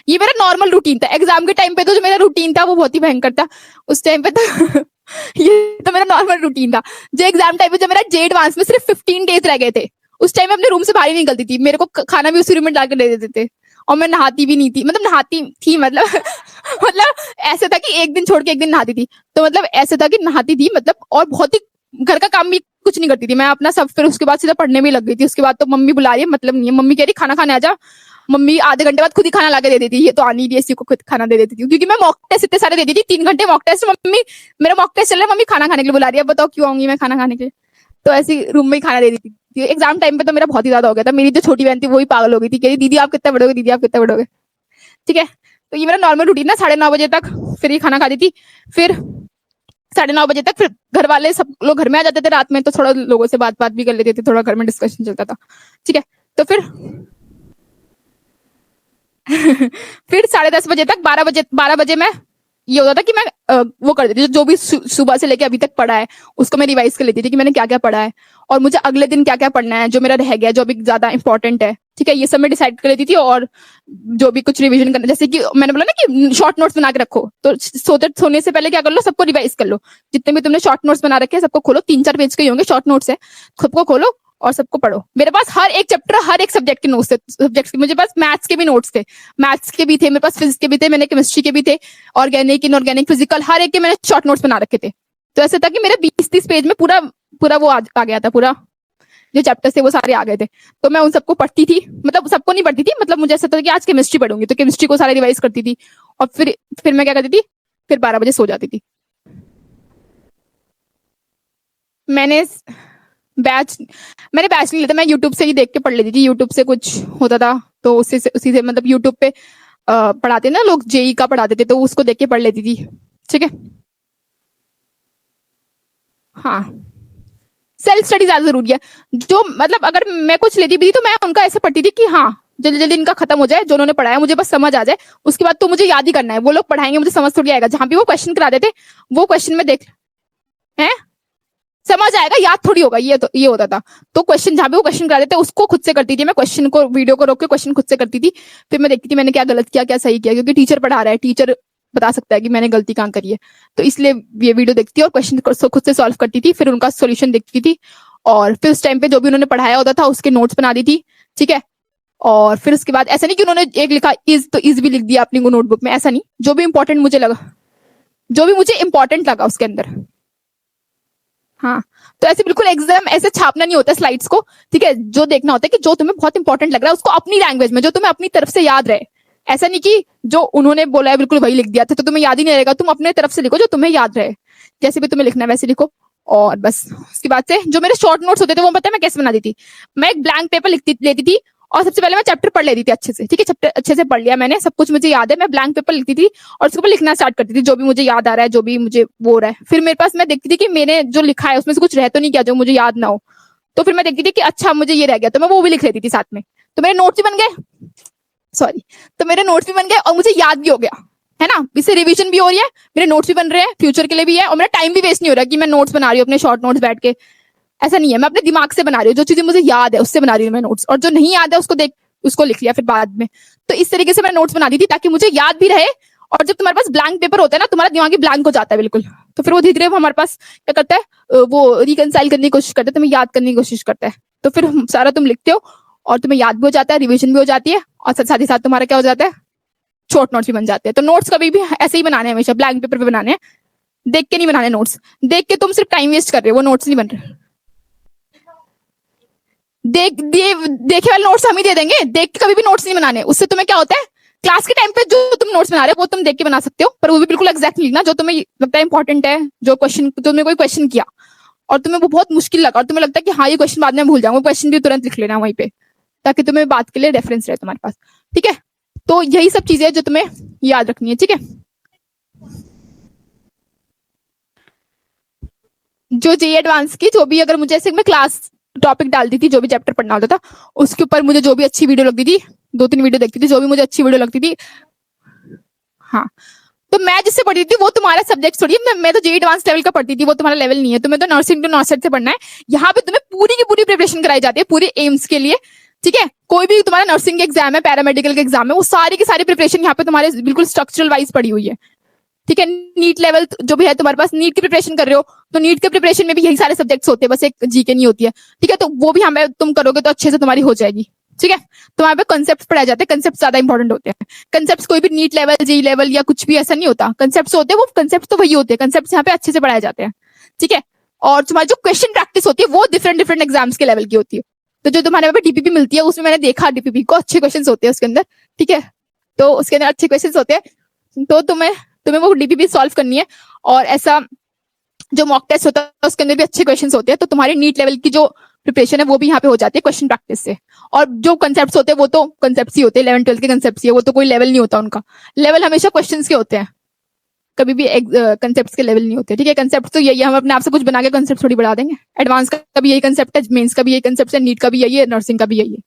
ये मेरा नॉर्मल रूटीन था, एग्जाम के टाइम पे तो जो मेरा रूटीन था वो बहुत ही भयंकर था उस टाइम पे, तो ये तो मेरा नॉर्मल रूटीन था। जो एग्जाम टाइम पे जब मेरा जे एडवांस में सिर्फ 15 डेज रह गए थे, उस टाइम में अपने रूम से बाहर ही नहीं निकलती थी, मेरे को खाना भी उसी रूम में डाल के दे देते थे, और मैं नहाती भी नहीं थी, मतलब नहाती थी मतलब मतलब ऐसे था कि एक दिन छोड़ के एक दिन नहाती थी, तो मतलब ऐसे था कि नहाती थी मतलब, और बहुत ही घर का काम भी कुछ नहीं करती थी मैं अपना सब, फिर उसके बाद सीधा पढ़ने में लग गई थी। उसके बाद तो मम्मी बुला रही है, मतलब नहीं है, मम्मी कह रही खाना खाने आ जा, मम्मी आधे घंटे बाद खुद ही खाना ला के दे देती, ये तो आनी भी इसी को खुद खाना दे देती थी, क्योंकि मैं मॉक टेस्ट इतने सारे दे देती थी, 3 घंटे मॉक टेस्ट, मम्मी मेरा मॉक टेस्ट चल रहा है, मम्मी खाना खाने के लिए बुला रही है, बताओ क्यों आऊंगी मैं खाना खाने के लिए, तो ऐसी रूम में ही खाना दे देती थी। एग्जाम टाइम पे तो मेरा बहुत ही ज्यादा हो गया था, मेरी जो छोटी बहन थी वही पागल हो गई थी, कह रही दीदी आप कितना बढ़ोगे, दीदी आप कितना बढ़ोगे। ठीक है, तो ये मेरा नॉर्मल रूटीन ना, 9:30 बजे तक फिर ये खाना खाती थी, फिर 9:30 बजे तक फिर घर वाले सब लोग घर में आ जाते थे रात में, तो थोड़ा लोगों से बात भी कर लेते थे, थोड़ा घर में डिस्कशन चलता था। ठीक है, तो फिर फिर 10:30 बजे तक 12 बजे मैं ये होता था कि मैं वो कर देती थी, जो भी सुबह से लेके अभी तक पढ़ा है उसको मैं रिवाइज कर लेती थी कि मैंने क्या क्या पढ़ा है, और मुझे अगले दिन क्या क्या पढ़ना है, जो मेरा रह गया, जो भी ज्यादा इंपॉर्टेंट है। ठीक है, ये सब मैं डिसाइड कर लेती थी, और जो भी कुछ रिवीजन करना, जैसे कि मैंने बोला ना कि शॉर्ट नोट्स बना के रखो, तो सोने से पहले क्या कर लो, सबको रिवाइज कर लो, जितने भी तुमने शॉर्ट नोट्स बना रखे हैं सबको खोलो, 3-4 पेज के ही होंगे शॉर्ट नोट्स है, सबको खोलो और सबको पढ़ो। मेरे पास हर एक चैप्टर, हर एक सब्जेक्ट के नोट्स थे, सब्जेक्ट्स के, मुझे पास मैथ्स के भी नोट्स थे, मैथ्स के भी थे मेरे पास, फिजिक्स के भी थे, मैंने केमिस्ट्री के भी थे, ऑर्गेनिक इनऑर्गेनिक फिजिकल, हर एक के मैंने शॉर्ट नोट्स बना रखे थे। तो ऐसा था कि मेरे 20-30 पेज में पूरा पूरा वो आ गया था, पूरा जो चैप्टर्स थे वो सारे आ गए थे, तो मैं उन सबको पढ़ती थी, मतलब सबको नहीं पढ़ती थी, मतलब मुझे ऐसा था कि आज केमिस्ट्री पढ़ूंगी तो केमिस्ट्री को सारे रिवाइज करती थी, और फिर मैं क्या करती थी, फिर 12 बजे सो जाती थी। मैंने बैच नहीं लेता, मैं यूट्यूब से ही देख के पढ़ लेती थी, यूट्यूब से कुछ होता था तो उसी से मतलब यूट्यूब पे पढ़ाते ना लोग, जेई का पढ़ाते थे, तो उसको देख के पढ़ लेती थी। ठीक है, हाँ, सेल्फ स्टडी ज्यादा जरूरी है, जो मतलब अगर मैं कुछ लेती भी थी तो मैं उनका ऐसे पढ़ती थी कि हाँ जल्दी जल्दी इनका खत्म हो जाए, जो उन्होंने पढ़ाया मुझे बस समझ आ जाए, उसके बाद तो मुझे याद ही करना है, वो लोग पढ़ाएंगे मुझे समझ थोड़ी आएगा, जहां भी वो क्वेश्चन करा देते वो क्वेश्चन में देख है समझ आएगा, याद थोड़ी होगा, ये होता था। तो क्वेश्चन जहां भी वो क्वेश्चन करा देते उसको खुद से करती थी मैं, क्वेश्चन को वीडियो को रोक के क्वेश्चन खुद से करती थी, फिर मैं देखती थी मैंने क्या गलत किया क्या सही किया, क्योंकि टीचर पढ़ा रहा है, टीचर बता सकता है कि मैंने गलती कहाँ करी है। तो इसलिए ये वीडियो देखती थी और क्वेश्चन खुद से सॉल्व करती थी, फिर उनका सॉल्यूशन देखती थी, और फिर उस टाइम पे जो भी उन्होंने पढ़ाया होता था उसके नोट्स बना दी थी, ठीक है। और फिर उसके बाद ऐसा नहीं कि उन्होंने एक लिखा इज तो इज भी लिख दिया अपनी नोटबुक में, ऐसा नहीं, जो भी इंपॉर्टेंट मुझे लगा, जो भी मुझे इंपॉर्टेंट लगा उसके अंदर। हाँ, तो ऐसे बिल्कुल एग्जाम ऐसे छापना नहीं होता स्लाइड्स को, ठीक है। जो देखना होता है कि जो तुम्हें बहुत इंपॉर्टेंट लग रहा है उसको अपनी लैंग्वेज में, जो तुम्हें अपनी तरफ से याद रहे। ऐसा नहीं कि जो उन्होंने बोला है बिल्कुल वही लिख दिया था तो तुम्हें याद ही नहीं रहेगा, तुम अपने तरफ से लिखो जो तुम्हें याद रहे, जैसे भी तुम्हें लिखना है वैसे लिखो। और बस उसके बाद से जो मेरे शॉर्ट नोट्स होते थे वो पता है मैं कैसे बनाती थी, मैं एक ब्लैंक पेपर लेती थी और सबसे पहले मैं चैप्टर पढ़ लेती थी अच्छे से, ठीक है। चैप्टर अच्छे से पढ़ लिया मैंने, सब कुछ मुझे याद है, मैं ब्लैंक पेपर लिखती थी और उसके ऊपर लिखना स्टार्ट करती थी जो भी मुझे याद आ रहा है, जो भी मुझे वो हो रहा है। फिर मेरे पास मैं देखती थी कि मैंने जो लिखा है उसमें से कुछ रह तो नहीं गया जो मुझे याद ना हो, तो फिर मैं देखती थी कि अच्छा मुझे ये रह गया तो मैं वो भी लिख लेती थी साथ में, तो मेरे नोट्स भी बन गए, सॉरी, तो मेरे नोट्स भी बन गए और मुझे याद भी हो गया, है ना। इससे रिवीजन भी हो रही है, मेरे नोट्स भी बन रहे हैं, फ्यूचर के लिए भी है, और मेरा टाइम भी वेस्ट नहीं हो रहा कि मैं नोट्स बना रही हूँ अपने शॉर्ट नोट्स बैठ के, ऐसा नहीं है। मैं अपने दिमाग से बना रही हूँ, जो चीजें मुझे याद है उससे बना रही हूँ मैं नोट्स, और जो नहीं याद है उसको लिख लिया फिर बाद में। तो इस तरीके से मैं नोट्स बनाती थी ताकि मुझे याद भी रहे, और जब तुम्हारे पास ब्लैंक पेपर होता है ना तुम्हारा दिमाग ही ब्लैंक हो जाता है बिल्कुल, तो फिर वो धीरे धीरे हमारे पास क्या करता है, वो रिकनसाइल करने की कोशिश करता है, तुम्हें याद करने की कोशिश करता है, तो फिर सारा तुम लिखते हो और तुम्हें याद भी हो जाता है, रिविजन भी हो जाती है, और साथ ही साथ तुम्हारा क्या हो जाता है, शॉर्ट नोट्स भी बन जाते हैं। तो नोट्स कभी भी ऐसे ही बनाने हैं, हमेशा ब्लैंक पेपर पे बनाने हैं, देख के नहीं बनाने नोट्स, देख के तुम सिर्फ टाइम वेस्ट कर रहे हो, वो नोट्स नहीं बन रहे। देखे वाले नोट्स हम ही दे देंगे, देख के कभी भी नोट्स नहीं बनाने, उससे तुम्हें क्या होता है, क्लास के टाइम पे जो तुम नोट्स बना रहे हो वो तुम देख के बना सकते हो, पर वो भी बिल्कुल एग्जैक्ट लिखना जो तुम्हें लगता है इंपॉर्टेंट है, जो क्वेश्चन तुमने कोई क्वेश्चन किया और तुम्हें वो बहुत मुश्किल लगा और तुम्हें लगता है कि हाँ ये क्वेश्चन बाद में भूल जाऊंगा, क्वेश्चन भी तुरंत लिख लेना वहीं पे, ताकि तुम्हें बात के लिए रेफरेंस रहे तुम्हारे पास, ठीक है। तो यही सब चीजें जो तुम्हें याद रखनी है, ठीक है। जो जे एडवांस की जो भी, अगर मुझे ऐसे मैं क्लास टॉपिक डालती थी, जो भी चैप्टर पढ़ना होता था उसके ऊपर मुझे जो भी अच्छी वीडियो लगती थी, 2-3 वीडियो देखती थी, जो भी मुझे अच्छी वीडियो लगती थी, हाँ, तो मैं जिससे पढ़ती थी वो तुम्हारा सब्जेक्ट थोड़ी है, मैं तो जे एडवांस लेवल का पढ़ती थी, वो तुम्हारा लेवल नहीं है, तुम्हें तो नर्सिंग टू नर्सेट से पढ़ना है, यहाँ पे तुम्हें पूरी की पूरी प्रिपरेशन कराई जाती है पूरे एम्स के लिए, ठीक है। कोई भी तुम्हारा नर्सिंग के एग्जाम है, पैरामेडिकल के एग्जाम है, वो सारी की सारी प्रिपरेशन यहाँ पे तुम्हारे बिल्कुल स्ट्रक्चरल वाइज पड़ी हुई है, ठीक है। नीट लेवल जो भी है तुम्हारे पास, नीट की प्रिपरेशन कर रहे हो तो नीट के प्रिपरेशन में भी यही सारे सब्जेक्ट्स होते हैं, बस एक जीके नहीं होती है, ठीक है। तो वो भी हमें तुम करोगे तो अच्छे से तुम्हारी हो जाएगी, ठीक है। तुम्हारे पे कंसेप्ट पढ़ाए जाते हैं, कंसेप्ट ज्यादा इंपॉर्टेंट होते हैं, कंसेप्ट कोई भी नीट लेवल जी लेवल या कुछ भी ऐसा नहीं होता, कंसेप्ट होते हैं वो कंसेप्ट तो वही होते हैं, कंसेप्ट यहाँ पे अच्छे से पढ़ाए जाते हैं, ठीक है। और तुम्हारी जो क्वेश्चन प्रैक्टिस होती है वो डिफरेंट डिफरेंट एग्जाम्स के लेवल की होती है, तो जो तुम्हारे पे डीपीपी मिलती है उसमें मैंने देखा डीपीपी को अच्छे क्वेश्चन होते हैं उसके अंदर, ठीक है। तो उसके अंदर अच्छे क्वेश्चन होते हैं, तो तुम्हें वो डीपीपी सॉल्व करनी है, और ऐसा जो मॉक टेस्ट होता है उसके अंदर भी अच्छे क्वेश्चंस होते हैं, तो तुम्हारी नीट लेवल की जो प्रिपरेशन है वो भी यहाँ पे हो जाती है क्वेश्चन प्रैक्टिस से। और जो कंसेप्ट्स होते हैं वो तो कंसेप्ट्स ही होते हैं, 11th-12th के कंसेप्ट्स ही है, वो तो कोई लेवल नहीं होता, उनका लेवल हमेशा क्वेश्चंस के होते हैं, कभी भी कंसेप्ट्स के लेवल नहीं होते, ठीक है। कंसेप्ट तो यही है, हम अपने आप से कुछ बना के कंसेप्ट थोड़ी बढ़ा देंगे, एडवांस का भी यही कंसेप्ट है, मेंस का भी यही कंसेप्ट है, नीट का भी यही है, नर्सिंग का भी यही है,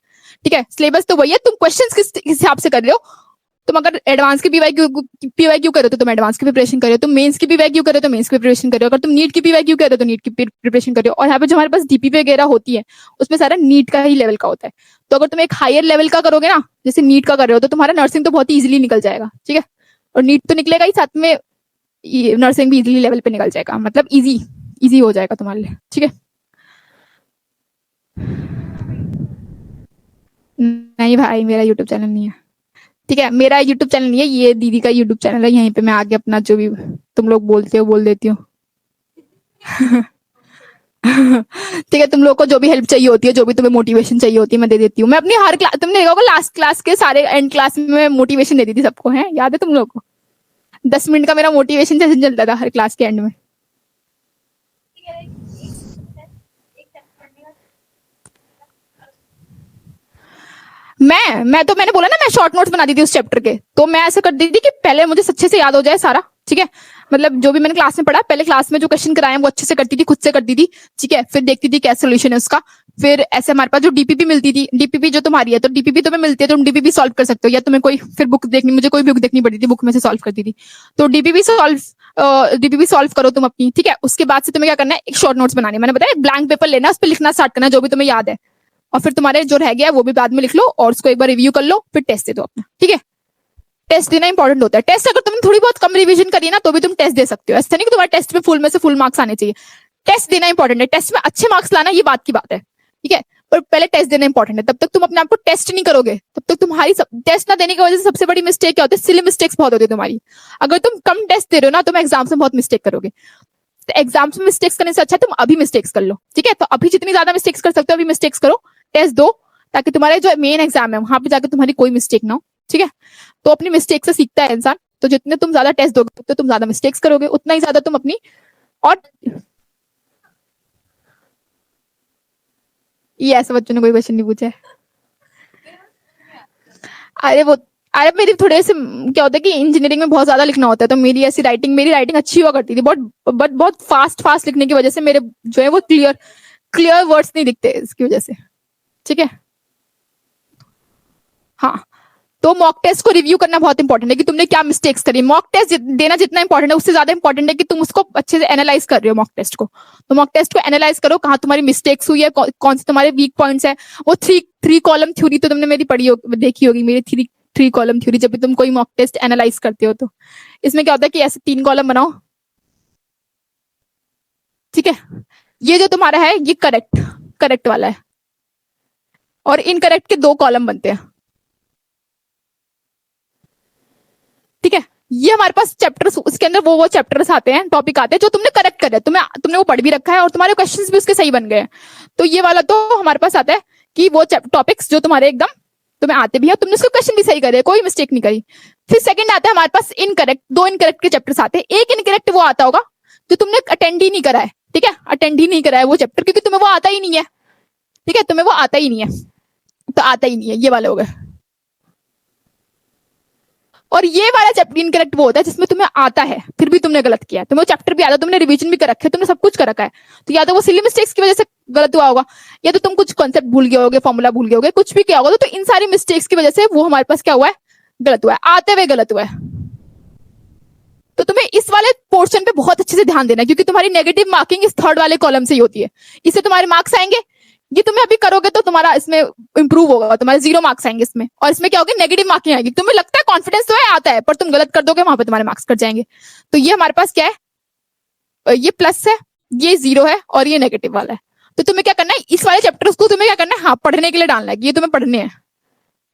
ठीक है। सिलेबस तो वही है, तुम क्वेश्चंस किस हिसाब से कर रहे हो, तुम अगर एडवांस की पीवाईक्यू कर रहे हो तो तुम एडवांस की प्रिपरेशन कर रहे हो, तुम मेंस की पीवाईक्यू कर रहे हो तो मेंस की प्रिपरेशन कर रहे हो, अगर तुम नीट की पीवाईक्यू कर रहे हो तो नीट की प्रिपरेशन कर रहे हो। और यहाँ पे जो हमारे पास डीपीपी वगैरह होती है उसमें सारा नीट का ही लेवल का होता है, तो अगर तुम एक हायर लेवल का करोगे ना, जैसे नीट का कर रहे हो, तो तुम्हारा नर्सिंग तो बहुत ही इजिली निकल जाएगा, ठीक है। और नीट तो निकलेगा ही, साथ में नर्सिंग भी इजिली लेवल पे निकल जाएगा, मतलब इजी हो जाएगा तुम्हारे लिए, ठीक है। नहीं भाई मेरा यूट्यूब चैनल नहीं है, ठीक है, मेरा यूट्यूब चैनल नहीं है, ये दीदी का यूट्यूब चैनल है, यहीं पे मैं आगे अपना जो भी तुम लोग बोलते हो बोल देती हूँ। ठीक है, तुम लोग को जो भी हेल्प चाहिए होती है, जो भी तुम्हें मोटिवेशन चाहिए होती है, मैं दे देती हूँ। मैं अपनी हर क्लास, तुमने देखा होगा लास्ट क्लास के सारे एंड क्लास में मोटिवेशन देती थी सबको, है याद है तुम लोग को? 10 मिनट का मेरा मोटिवेशन सेशन चलता था हर क्लास के एंड में। मैंने बोला ना, मैं शॉर्ट नोट्स बनाती थी उस चैप्टर के, तो मैं ऐसा करती थी कि पहले मुझे अच्छे से याद हो जाए सारा, ठीक है। मतलब जो भी मैंने क्लास में पढ़ा, पहले क्लास में जो क्वेश्चन कराए वो अच्छे से करती थी, खुद से करती थी, ठीक है। फिर देखती थी क्या सोल्यूशन है उसका, फिर ऐसे हमारे पास जो डीपीपी मिलती थी, डीपीपी जो तुम्हारी है, तो डीपीपी तुम्हें मिलती है तो तुम डीपीपी सॉल्व कर सकते हो, या तुम्हें कोई फिर बुक देखनी, मुझे कोई बुक देखनी पड़ती थी, बुक में से सॉल्व करती थी। तो डीपीपी सॉल्व करो तुम अपनी, ठीक है। उसके बाद से तुम्हें क्या करना है, एक शॉर्ट नोट्स बनानी है, मैंने बताया ब्लैंक पेपर लेना, उस पर लिखना स्टार्ट करना जो भी तुम्हें याद है, और फिर तुम्हारे जो रह गया वो भी बाद में लिख लो और उसको एक बार रिव्यू कर लो, फिर टेस्ट दे दो अपना, ठीक है। टेस्ट देना इंपॉर्टेंट होता है। टेस्ट अगर तुमने थोड़ी बहुत कम रिवीजन करी है ना तो भी तुम टेस्ट दे सकते हो, ऐसा नहीं कि तुम्हारे टेस्ट में फुल में से फुल मार्क्स आने चाहिए। टेस्ट देना इंपॉर्टेंट है, टेस्ट में अच्छे मार्क्स लाना ये बात की बात है, ठीक है, पर पहले टेस्ट देना इंपॉर्टेंट है। तब तक तुम अपने आप को टेस्ट नहीं करोगे, तब तक तुम्हारी टेस्ट ना देने की वजह से सबसे बड़ी मिस्टेक क्या होती है, सिली मिस्टेक्स बहुत होती है तुम्हारी। अगर तुम कम टेस्ट दे रहे हो ना, तुम एग्जाम्स में बहुत मिस्टेक करोगे। तो एग्जाम्स में मिस्टेक्स करने से अच्छा तुम अभी मिस्टेक्स कर लो, ठीक है। तो अभी जितनी ज्यादा मिस्टेक्स कर सकते हो अभी मिस्टेक्स करो, टेस्ट दो, ताकि तुम्हारे जो मेन एग्जाम है वहां पे जाकर तुम्हारी कोई मिस्टेक ना हो, ठीक है। तो अपनी मिस्टेक से सीखता है इंसान, तो जितने तुम ज्यादा टेस्ट दोगे तो तुम ज्यादा मिस्टेक्स करोगे, उतना ही ज्यादा तुम अपनी और ये ऐसे बच्चों ने कोई क्वेश्चन नहीं पूछा है। अरे मेरी थोड़े से क्या होता है कि इंजीनियरिंग में बहुत ज्यादा लिखना होता है, तो मेरी राइटिंग अच्छी हुआ करती थी, बहुत फास्ट लिखने की वजह से मेरे जो है वो क्लियर वर्ड्स नहीं दिखते इसकी वजह से, ठीक है। हाँ, तो मॉक टेस्ट को रिव्यू करना बहुत इंपॉर्टेंट है कि तुमने क्या मिस्टेक्स करी। मॉक टेस्ट देना जितना इंपॉर्टेंट है उससे ज्यादा इंपॉर्टेंट है कि तुम उसको अच्छे से एनालाइज कर रहे हो मॉक टेस्ट को। तो मॉक टेस्ट को एनालाइज करो, कहाँ तुम्हारी मिस्टेक्स हुई है, कौन से तुम्हारे वीक पॉइंट्स है। वो थ्री कॉलम थ्योरी तो तुमने मेरी देखी होगी, मेरी थ्री कॉलम थ्योरी। जब भी तुम कोई मॉक टेस्ट एनालाइज करते हो तो इसमें क्या होता है कि ऐसे 3 कॉलम बनाओ, ठीक है। ये जो तुम्हारा है ये करेक्ट वाला है, और इनकरेक्ट के 2 कॉलम बनते हैं, ठीक है। ये हमारे पास चैप्टर्स, उसके अंदर वो चैप्टर्स आते हैं, टॉपिक आते हैं जो तुमने करेक्ट करे, तुमने वो पढ़ भी रखा है और तुम्हारे क्वेश्चंस भी उसके सही बन गए हैं। तो ये वाला तो हमारे पास आता है कि वो टॉपिक्स जो तुम्हारे एकदम तुम्हें आते भी है, तुमने उसके क्वेश्चन भी सही करे, कोई मिस्टेक नहीं करी। फिर सेकंड आता है हमारे पास इनकरेक्ट, 2 इनकरेक्ट के चैप्टर्स आते हैं। एक इनकरेक्ट वो आता होगा जो तुमने अटेंड ही नहीं करा है, ठीक है, अटेंड ही नहीं करा है वो चैप्टर, क्योंकि तुम्हें वो आता ही नहीं है, ठीक है, तुम्हें वो आता ही नहीं है, तो आता ही नहीं है, ये वाले हो गए। और ये वाला चैप्टर इनकरेक्ट वो होता है जिसमें तुम्हें आता है फिर भी तुमने गलत किया है, तुम्हें वो चैप्टर भी आता है, तुमने रिवीजन भी कर रखा है, तुमने सब कुछ कर रखा है, तो या तो वो सिली मिस्टेक्स की वजह से गलत हुआ होगा, या तो तुम कुछ कॉन्सेप्ट भूल गए होगे, फॉर्मूला भूल गए होगे, कुछ भी किया होगा। तो इन सारी मिस्टेक्स की वजह से वो हमारे पास क्या हुआ है, गलत हुआ है, आते हुए गलत हुआ है। तो तुम्हें इस वाले पोर्शन पे बहुत अच्छे से ध्यान देना है, क्योंकि तुम्हारी नेगेटिव मार्किंग इस थर्ड वाले कॉलम से ही होती है, इससे तुम्हारे मार्क्स आएंगे। ये तुम्हें अभी करोगे तो तुम्हारा इसमें इंप्रूव होगा, तुम्हारे 0 मार्क्स आएंगे इसमें, और इसमें क्या होगी, नेगेटिव मार्किंग आएगी। तुम्हें लगता है कॉन्फिडेंस तो है, आता है, पर तुम गलत कर दोगे, वहां पे तुम्हारे मार्क्स कट जाएंगे। तो ये हमारे पास क्या है, ये प्लस है, ये 0 है, और ये नेगेटिव वाला है। तो तुम्हें क्या करना है, इस वाले चैप्टर्स को तुम्हें क्या करना है, हाँ, पढ़ने के लिए डालना है, ये तुम्हें पढ़ने हैं,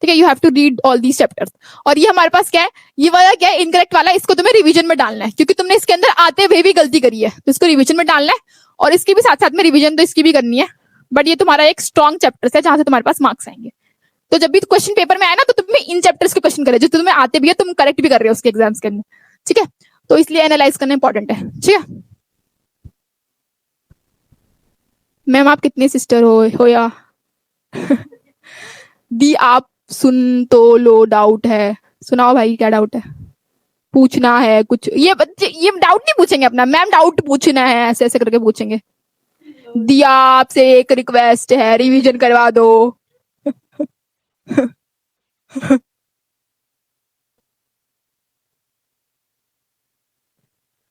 ठीक है। You have to read all these chapters. और ये हमारे पास क्या है, ये वाला क्या है, इनकरेक्ट वाला, इसको तुम्हें रिवीजन में डालना है, क्योंकि तुमने इसके अंदर आते हुए भी गलती करी है, तो इसको रिवीजन में डालना है। और इसकी भी साथ साथ में रिवीजन तो इसकी भी करनी है, बट ये तुम्हारा एक स्ट्रॉन्ग चैप्टर है जहां से तुम्हारे पास मार्क्स आएंगे। तो जब भी क्वेश्चन पेपर में आए ना, तो तुम्हें इन चैप्टर्स के क्वेश्चन करे जो तुम्हें आते भी है, तुम करेक्ट भी कर रहे हो उसके एग्जाम्स के अंदर, ठीक है। तो इसलिए एनालाइज करना इंपॉर्टेंट है, ठीक है। मैम आप कितने सिस्टर हो या दी आप सुन तो लो, डाउट है, सुनाओ भाई क्या डाउट है, पूछना है कुछ। ये बच्चे ये डाउट नहीं पूछेंगे अपना, मैम डाउट पूछना है, ऐसे ऐसे करके पूछेंगे। दिया आपसे एक रिक्वेस्ट है, रिवीजन करवा दो।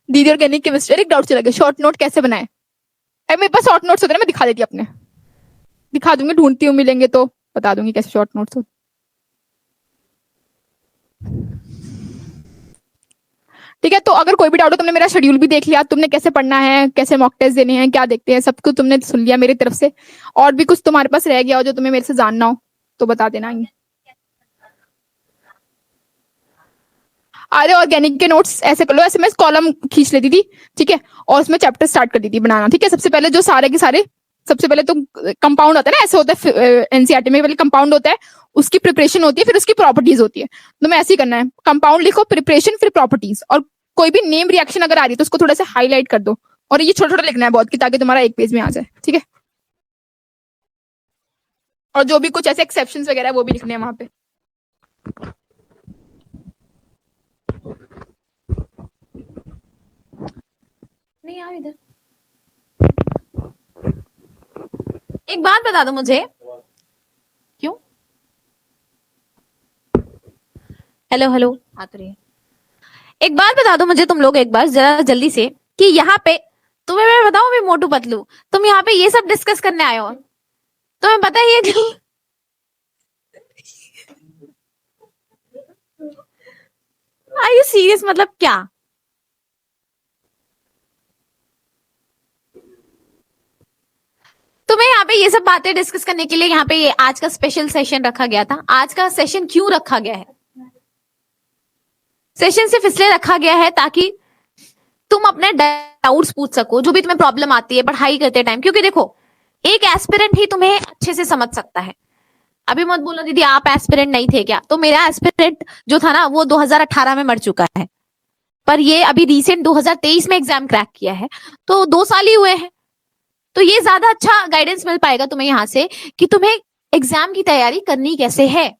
दीदी ऑर्गेनिक केमिस्ट्री, एक डाउट चला गया, शॉर्ट नोट कैसे बनाए। अरे मेरे पास शॉर्ट नोट्स होते हैं, मैं दिखा देती अपने, दिखा दूंगी, ढूंढती हूँ, मिलेंगे तो बता दूंगी कैसे शॉर्ट नोट्स होते। ठीक है, तो अगर कोई भी डाउट हो, तुमने मेरा शेड्यूल भी देख लिया, तुमने कैसे पढ़ना है, कैसे मॉक टेस्ट देने हैं, क्या देखते हैं, सब कुछ तुमने सुन लिया मेरी तरफ से। और भी कुछ तुम्हारे पास रह गया हो जो तुम्हें मेरे से जानना हो तो बता देना। अरे ऑर्गेनिक के नोट्स ऐसे कर लो, ऐसे मैं कॉलम खींच लेती थी, ठीक है, और उसमें चैप्टर स्टार्ट कर दी थी बनाना, ठीक है। सबसे पहले जो सारे के सारे, सबसे पहले तो कंपाउंड होता है ना, ऐसे होता है एनसीईआरटी में, पहले कंपाउंड होता है, उसकी प्रिपरेशन होती है, फिर उसकी प्रॉपर्टीज होती है। तो मैं ऐसे ही करना है, कंपाउंड लिखो, प्रिपरेशन, फिर प्रॉपर्टीज, और कोई भी नेम रिएक्शन अगर आ रही है तो उसको थोड़ा सा हाईलाइट कर दो, और ये छोटा छोटा लिखना है बहुत, कि ताकि तुम्हारा एक पेज में आ जाए, ठीक है। और जो भी कुछ ऐसे एक्सेप्शन वगैरह वो भी लिखने हैं वहां पे। नहीं आओ इधर, एक बात बता दो मुझे, क्यों, हेलो हेलो आ तो रही है। एक बात बता दो मुझे तुम लोग एक बार जरा जल्दी से, कि यहाँ पे तुम्हें मैं बताऊं, मैं मोटू पतलू, तुम यहाँ पे ये सब डिस्कस करने आए हो, तुम्हें पता है ये आर यू सीरियस? मतलब क्या? तुम्हें यहाँ पे ये सब बातें डिस्कस करने के लिए यहाँ पे ये आज का स्पेशल सेशन रखा गया था। आज का सेशन क्यों रखा गया है? सेशन सिर्फ इसलिए रखा गया है ताकि तुम अपने डाउट्स पूछ सको, जो भी तुम्हें प्रॉब्लम आती है पढ़ाई करते टाइम। क्योंकि देखो, एक एस्पिरेंट ही तुम्हें अच्छे से समझ सकता है। अभी मत बोलो दीदी आप एस्पिरेंट नहीं थे क्या? तो मेरा एस्पिरेंट जो था ना वो 2018 में मर चुका है, पर ये अभी रिसेंट 2023 में एग्जाम क्रैक किया है, तो 2 साल ही हुए हैं। तो ये ज्यादा अच्छा गाइडेंस मिल पाएगा तुम्हें यहाँ से कि तुम्हें एग्जाम की तैयारी करनी कैसे है,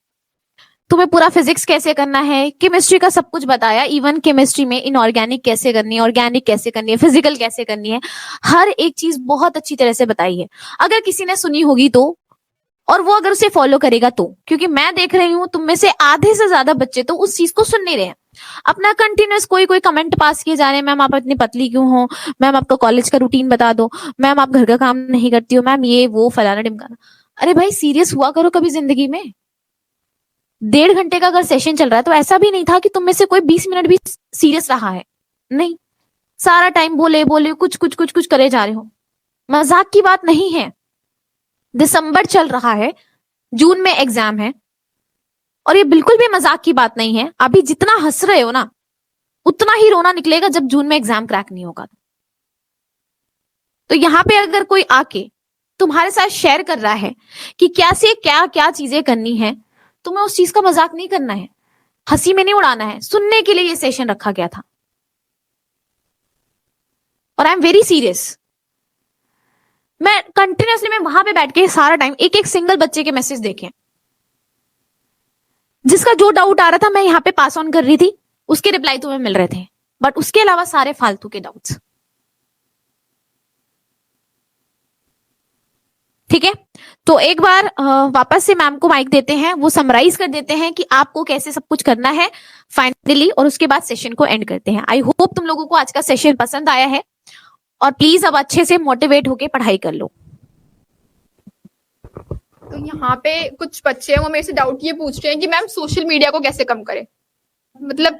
तुम्हें पूरा फिजिक्स कैसे करना है, केमिस्ट्री का सब कुछ बताया। इवन केमिस्ट्री में इनऑर्गेनिक कैसे करनी है, ऑर्गेनिक कैसे करनी है, फिजिकल कैसे करनी है, हर एक चीज बहुत अच्छी तरह से बताई है। अगर किसी ने सुनी होगी तो, और वो अगर उसे फॉलो करेगा तो, क्योंकि मैं देख रही हूं तुम में से आधे से ज्यादा बच्चे तो उस चीज को सुन नहीं रहे हैं। अपना कंटिन्यूस कोई कोई कमेंट पास किए जा रहे हैं, मैम आप इतनी पतली क्यों हो, मैम आपका कॉलेज का रूटीन बता दो, मैम आप घर का काम नहीं करती हो, मैम ये वो फलाना ढिमकाना। अरे भाई सीरियस हुआ करो कभी जिंदगी में। 1.5 घंटे का अगर सेशन चल रहा है तो ऐसा भी नहीं था कि तुम में से कोई 20 मिनट भी सीरियस रहा है, नहीं। सारा टाइम बोले बोले कुछ कुछ कुछ कुछ करे जा रहे हो। मजाक की बात नहीं है। दिसंबर चल रहा है, जून में एग्जाम है, और ये बिल्कुल भी मजाक की बात नहीं है। अभी जितना हंस रहे हो ना, उतना ही रोना निकलेगा जब जून में एग्जाम क्रैक नहीं होगा। तो यहाँ पे अगर कोई आके तुम्हारे साथ शेयर कर रहा है कि कैसे क्या क्या चीजें करनी है, तुम्हें उस चीज का मजाक नहीं करना है, हंसी में नहीं उड़ाना है। सुनने के लिए ये सेशन रखा गया था, और आई एम वेरी सीरियस। मैं कंटिन्यूसली मैं वहां पे बैठ के सारा टाइम एक एक सिंगल बच्चे के मैसेज देखे, जिसका जो डाउट आ रहा था मैं यहाँ पे पास ऑन कर रही थी, उसके रिप्लाई तुम्हें मिल रहे थे। बट उसके अलावा सारे फालतू के डाउट्स। ठीक है, तो एक बार वापस से मैम को माइक देते हैं, वो समराइज कर देते हैं कि आपको कैसे सब कुछ करना है फाइनली, और उसके बाद सेशन को एंड करते हैं। आई होप तुम लोगों को आज का सेशन पसंद आया है, और प्लीज अब अच्छे से मोटिवेट होके पढ़ाई कर लो। तो यहाँ पे कुछ बच्चे हैं वो मेरे से डाउट ये पूछ रहे हैं कि मैम सोशल मीडिया को कैसे कम करें। मतलब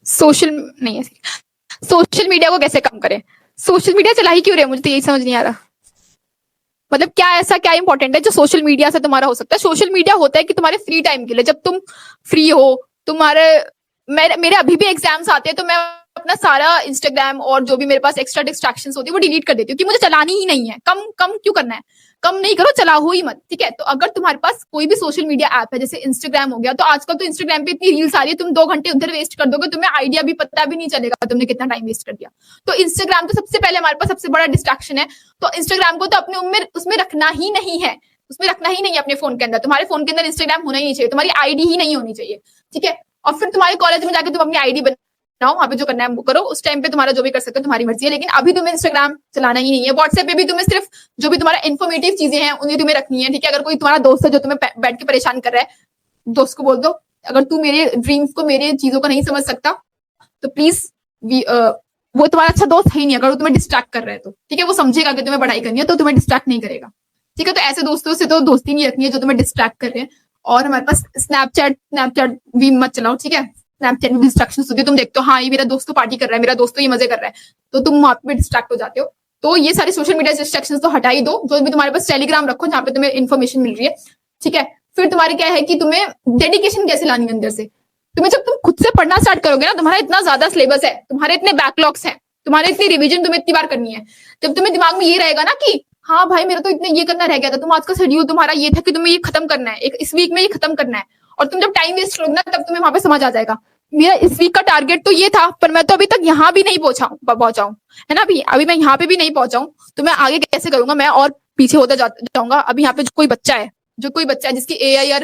सोशल नहीं है, सोशल मीडिया को कैसे कम करें, सोशल मीडिया चला ही क्यों रहे, मुझे तो यही समझ नहीं आ रहा। मतलब क्या ऐसा क्या इंपॉर्टेंट है जो सोशल मीडिया से तुम्हारा हो सकता है। सोशल मीडिया होता है कि तुम्हारे फ्री टाइम के लिए, जब तुम फ्री हो, तुम्हारे मेरे अभी भी एग्जाम्स आते हैं तो मैं अपना सारा इंस्टाग्राम और जो भी मेरे पास एक्स्ट्रा डिस्ट्रैक्शंस होती है वो डिलीट कर देती हूँ कि मुझे चलानी ही नहीं है। कम कम क्यों करना है, कम नहीं करो, चलाओ ही मत। ठीक है, तो अगर तुम्हारे पास कोई भी सोशल मीडिया ऐप है, जैसे इंस्टाग्राम हो गया, तो आजकल तो इंस्टाग्राम पे इतनी रील्स आ रही है, तुम 2 घंटे उधर वेस्ट कर दोगे, तुम्हें आइडिया भी पता भी नहीं चलेगा तुमने कितना टाइम वेस्ट कर दिया। तो इंस्टाग्राम तो सबसे पहले हमारे पास सबसे बड़ा डिस्ट्रैक्शन है। तो इंस्टाग्राम को तो अपने उसमें रखना ही नहीं है, उसमें रखना ही नहीं है अपने फोन के अंदर। तुम्हारे फोन के अंदर इंस्टाग्राम होना ही नहीं चाहिए, तुम्हारी आईडी ही नहीं होनी चाहिए। ठीक है, और फिर तुम्हारे कॉलेज में जाके तुम अपनी आईडी बनाओ, वहां पे जो करना है वो करो, उस टाइम पे तुम्हारा जो भी कर सकते हो तुम्हारी मर्जी है। लेकिन अभी तुम्हें इंस्टाग्राम चलाना ही नहीं है। व्हाट्सएप पे भी तुम्हें सिर्फ जो भी तुम्हारा इन्फॉर्मेटिव चीजें हैं उन्हें तुम्हें रखनी है। ठीक है, अगर कोई तुम्हारा दोस्त है जो तुम्हें बैठ के परेशान कर रहा है, दोस्त को बोल दो अगर तू मेरे ड्रीम्स को, मेरे चीजों को नहीं समझ सकता तो प्लीज वो तुम्हारा अच्छा दोस्त है ही नहीं। अगर वो तुम्हें डिस्ट्रैक्ट कर रहा है तो ठीक है, वो समझेगा कि तुम्हें पढ़ाई करनी है तो तुम्हें डिस्ट्रैक्ट नहीं करेगा। ठीक है, तो ऐसे दोस्तों से तो दोस्ती नहीं रखनी है जो तुम्हें डिस्ट्रैक्ट कर रहे हैं। और हमारे पास स्नैपचैट भी मत चलाओ। ठीक है, स्नैपचैट में डिस्ट्रैक्शन होती है, तुम देखते हो हाँ ये मेरा दोस्त तो पार्टी कर रहा है, मेरा दोस्त तो ये मजे कर रहा है, तो तुम वहां पे डिस्ट्रैक्ट हो जाते हो। तो ये सारी सोशल मीडिया डिस्ट्रैक्शन तो हटा ही दो। जो भी तुम्हारे पास टेलीग्राम रखो जहाँ पे तुम्हें इन्फॉर्मेशन मिल रही है। ठीक है, फिर तुम्हारे क्या है कि तुम्हें डेडिकेशन कैसे लानी है अंदर से। तुम्हें जब तुम खुद से पढ़ना स्टार्ट करोगे ना, तुम्हारा इतना ज्यादा सिलेबस है, तुम्हारे इतने बैकलॉग्स हैं, तुम्हारे इतनी रिवीजन तुम्हें इतनी बार करनी है, जब तुम्हें दिमाग में ये रहेगा ना कि हाँ भाई मेरा तो इतने ये करना रह गया था, तुम आज का शेड्यूल तुम्हारा ये था कि तुम्हें ये खत्म करना है, इस वीक में ये खत्म करना है, और तुम जब टाइम वेस्ट करोगे ना तब तुम्हें वहां पे समझ आ जाएगा मेरा इस वीक का टारगेट तो ये था, पर मैं तो अभी तक यहाँ भी नहीं पहुंचा हूँ, है ना। अभी मैं यहाँ पे भी नहीं पहुंचा हूँ, तो मैं आगे कैसे करूंगा, मैं और पीछे होता जाऊंगा। अभी यहाँ पे जो कोई बच्चा है जिसकी AIR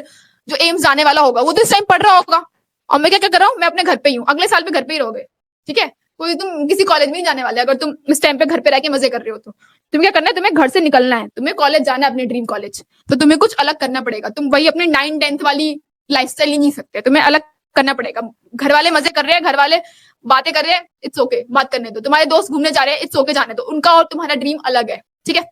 जो एम्स जाने वाला होगा, वो तो इस टाइम पढ़ रहा होगा, और मैं क्या क्या कर रहा हूँ, मैं अपने घर पे ही हूँ। अगले साल पे घर पे ही रहोगे। ठीक है, कोई तुम किसी कॉलेज में नहीं जाने वाले। अगर तुम इस टाइम पे घर पे रह के मजे कर रहे हो तो तुम्हें क्या करना है, तुम्हें घर से निकलना है, तुम्हें कॉलेज जाना है, अपने ड्रीम कॉलेज। तो तुम्हें कुछ अलग करना पड़ेगा। तुम वही अपने 9-10th वाली लाइफस्टाइल नहीं जी सकते, तुम्हें अलग करना पड़ेगा। घर वाले मजे कर रहे हैं, घर वाले बातें कर रहे हैं, इट्स ओके, बात करने दो। तुम्हारे दोस्त घूमने जा रहे हैं, इट्स ओके, जाने दो। उनका और तुम्हारा ड्रीम अलग है। ठीक है,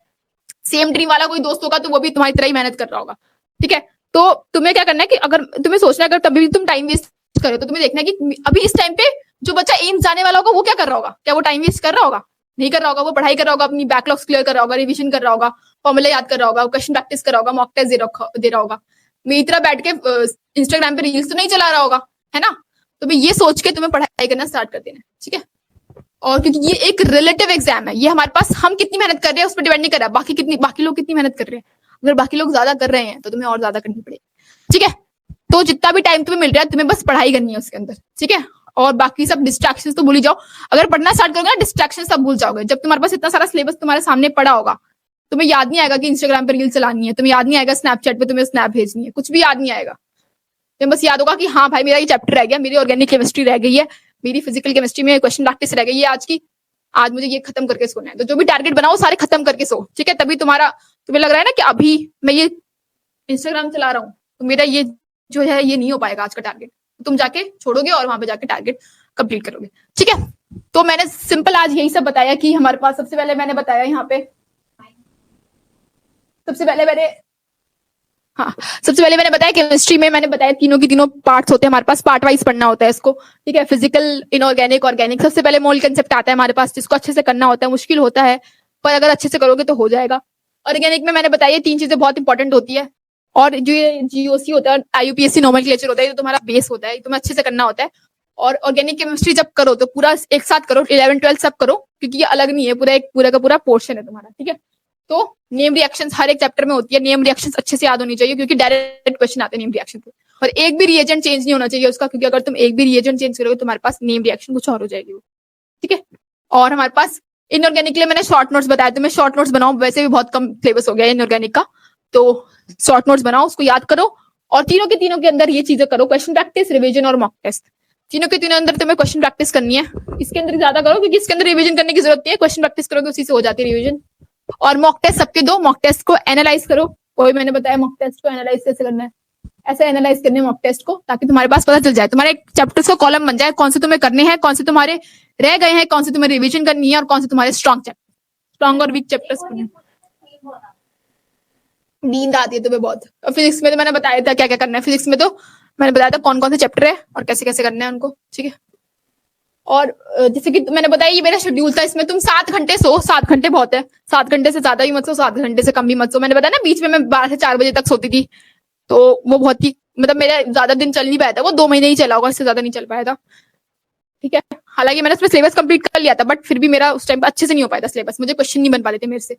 सेम ड्रीम वाला कोई दोस्त होगा तो वो भी तुम्हारी तरह ही मेहनत कर रहा होगा। ठीक है, तो तुम्हें क्या करना है कि अगर तुम्हें सोचना है अगर तभी भी तुम टाइम वेस्ट करो तो तुम्हें देखना है कि अभी इस टाइम पे जो बच्चा एम्स जाने वाला होगा वो क्या कर रहा होगा, क्या वो टाइम वेस्ट कर रहा होगा? नहीं कर रहा होगा, वो पढ़ाई कर रहा होगा, अपनी बैकलॉग्स क्लियर कर रहा होगा, रिवीजन कर रहा होगा, फॉर्मूला याद कर रहा होगा, क्वेश्चन प्रैक्टिस कर रहा होगा, मॉक टेस्ट दे रहा होगा। मेरी तरह बैठ के इंस्टाग्राम पे रील्स तो नहीं चला रहा होगा, है ना? तो मैं ये सोच के तुम्हें पढ़ाई करना स्टार्ट कर देना, ठीक है? और क्योंकि ये एक रिलेटिव एग्जाम है, ये हमारे पास हम कितनी मेहनत कर रहे हैं उस पर डिपेंड नहीं कर रहा बाकी लोग कितनी मेहनत कर रहे हैं। अगर बाकी लोग ज्यादा कर रहे हैं तो तुम्हें और ज्यादा करनी पड़ेगी, ठीक है? तो जितना भी टाइम तुम्हें मिल रहा है तुम्हें बस पढ़ाई करनी है उसके अंदर, ठीक है? और बाकी सब डिस्ट्रैक्शंस तो भूल ही जाओ। अगर पढ़ना स्टार्ट करोगे ना, डिस्ट्रैक्शन सब भूल जाओगे। जब तुम्हारे पास इतना सारा सिलेबस तुम्हारे सामने पड़ा होगा, तुम्हें याद नहीं आएगा कि इंस्टाग्राम पे रील चलानी है, तुम्हें याद नहीं आएगा स्नैपचैट पे तुम्हें स्नैप भेजनी है, कुछ भी याद नहीं आएगा। तुम्हें बस याद होगा कि हाँ भाई मेरा ये चैप्टर रह गया, मेरी ऑर्गेनिक केमिस्ट्री रह गई है, मेरी फिजिकल केमिस्ट्री में क्वेश्चन प्रैक्टिस रह गई है आज की, आज मुझे ये खत्म करके सोना है। तो जो भी टारगेट बनाओ सारे खत्म करके सो, ठीक है? तभी तुम्हें लग रहा है ना कि अभी मैं ये इंस्टाग्राम चला रहा हूँ तो मेरा ये जो है ये नहीं हो पाएगा आज का टारगेट, तुम जाके छोड़ोगे और वहां पे जाके टारगेट कंप्लीट करोगे, ठीक है? तो मैंने सिंपल आज यही सब बताया कि हमारे पास सबसे पहले मैंने बताया यहाँ पे सबसे पहले मैंने बताया केमिस्ट्री में मैंने बताया तीनों की तीनों पार्ट्स होते हैं हमारे पास, पार्ट वाइज पढ़ना होता है इसको, ठीक है? Physical, inorganic, organic. सबसे पहले मोल कंसेप्ट आता है हमारे पास जिसको अच्छे से करना होता है, मुश्किल होता है पर अगर अच्छे से करोगे तो हो जाएगा। ऑर्गेनिक में मैंने बताया तीन चीजें बहुत इंपॉर्टेंट होती है, और जो ये जीओसी होता है, आईयूपीएससी नोमेनक्लेचर होता है, ये तो तुम्हारा बेस होता है, तुम्हें अच्छे से करना होता है। और ऑर्गेनिक केमिस्ट्री जब करो तो पूरा एक साथ करो, 11-12 सब करो, क्योंकि ये अलग नहीं है, पूरा का पूरा पोर्शन है तुम्हारा, ठीक है? तो नेम रिएक्शंस हर एक चैप्टर में होती है, नेम रिएक्शंस अच्छे से याद होनी चाहिए क्योंकि डायरेक्ट क्वेश्चन आते हैं नेम रिएक्शन पे। और एक भी रिएजेंट चेंज नहीं होना चाहिए उसका, क्योंकि अगर तुम एक भी रिएजेंट चेंज करोगे तुम्हारे पास नेम रिएक्शन कुछ और हो जाएगी, ठीक है? और हमारे पास इनऑर्गेनिक के लिए मैंने शॉर्ट नोट्स बताया, तुम्हें शॉर्ट नोट्स बनाओ, वैसे भी बहुत कम सिलेबस हो गया है इनऑर्गेनिक का, तो शॉर्ट नोट्स बनाओ, उसको याद करो। और तीनों के अंदर ये चीजें करो, क्वेश्चन प्रैक्टिस, रिवीजन और मॉक टेस्ट। तीनों के तीनों अंदर तुम्हें क्वेश्चन प्रैक्टिस करनी है, इसके अंदर ज्यादा करो क्योंकि इसके अंदर रिवीजन करने की जरूरत नहीं है, क्वेश्चन प्रैक्टिस करोगे उसी से हो जाती है रिवीजन। और मॉक टेस्ट सबके दो, मॉक टेस्ट को एनालाइज करो, वही मैंने बताया मॉक टेस्ट को एनालाइज कैसे करना है, ऐसे एनालाइज करने मॉक टेस्ट को, ताकि तुम्हारे पास पता चल जाए, तुम्हारे चैप्टर्स का कॉलम बन जाए, कौन से तुम्हें करने हैं, कौन से तुम्हारे रह गए हैं, कौन से तुम्हें रिवीजन करनी है और कौन से तुम्हारे स्ट्रॉन्ग और वीक चैप्टर्स करने। नींद आती है तुम्हें बहुत। और फिजिक्स में तो मैंने बताया था क्या क्या करना है, फिजिक्स में तो मैंने बताया था कौन कौन से चैप्टर है और कैसे कैसे करना है उनको, ठीक है? और जैसे कि मैंने बताया ये मेरा शेड्यूल था, इसमें तुम 7 घंटे सो, 7 घंटे बहुत है, 7 घंटे से ज्यादा भी मत सो, 7 घंटे से कम भी मत सो। मैंने बताया ना बीच में मैं 12 से 4 बजे तक सोती थी, तो वो बहुत ही मतलब मेरा ज्यादा दिन चल नहीं पाया था, वो 2 महीने ही चला होगा, इससे ज्यादा नहीं चल पाया था, ठीक है? हालांकि मैंने उसमें सिलेबस कंप्लीट कर लिया था, बट फिर भी मेरा उस टाइम पे अच्छे से नहीं हो पाया था सिलेबस, मुझे क्वेश्चन नहीं बन पाते थे मेरे से,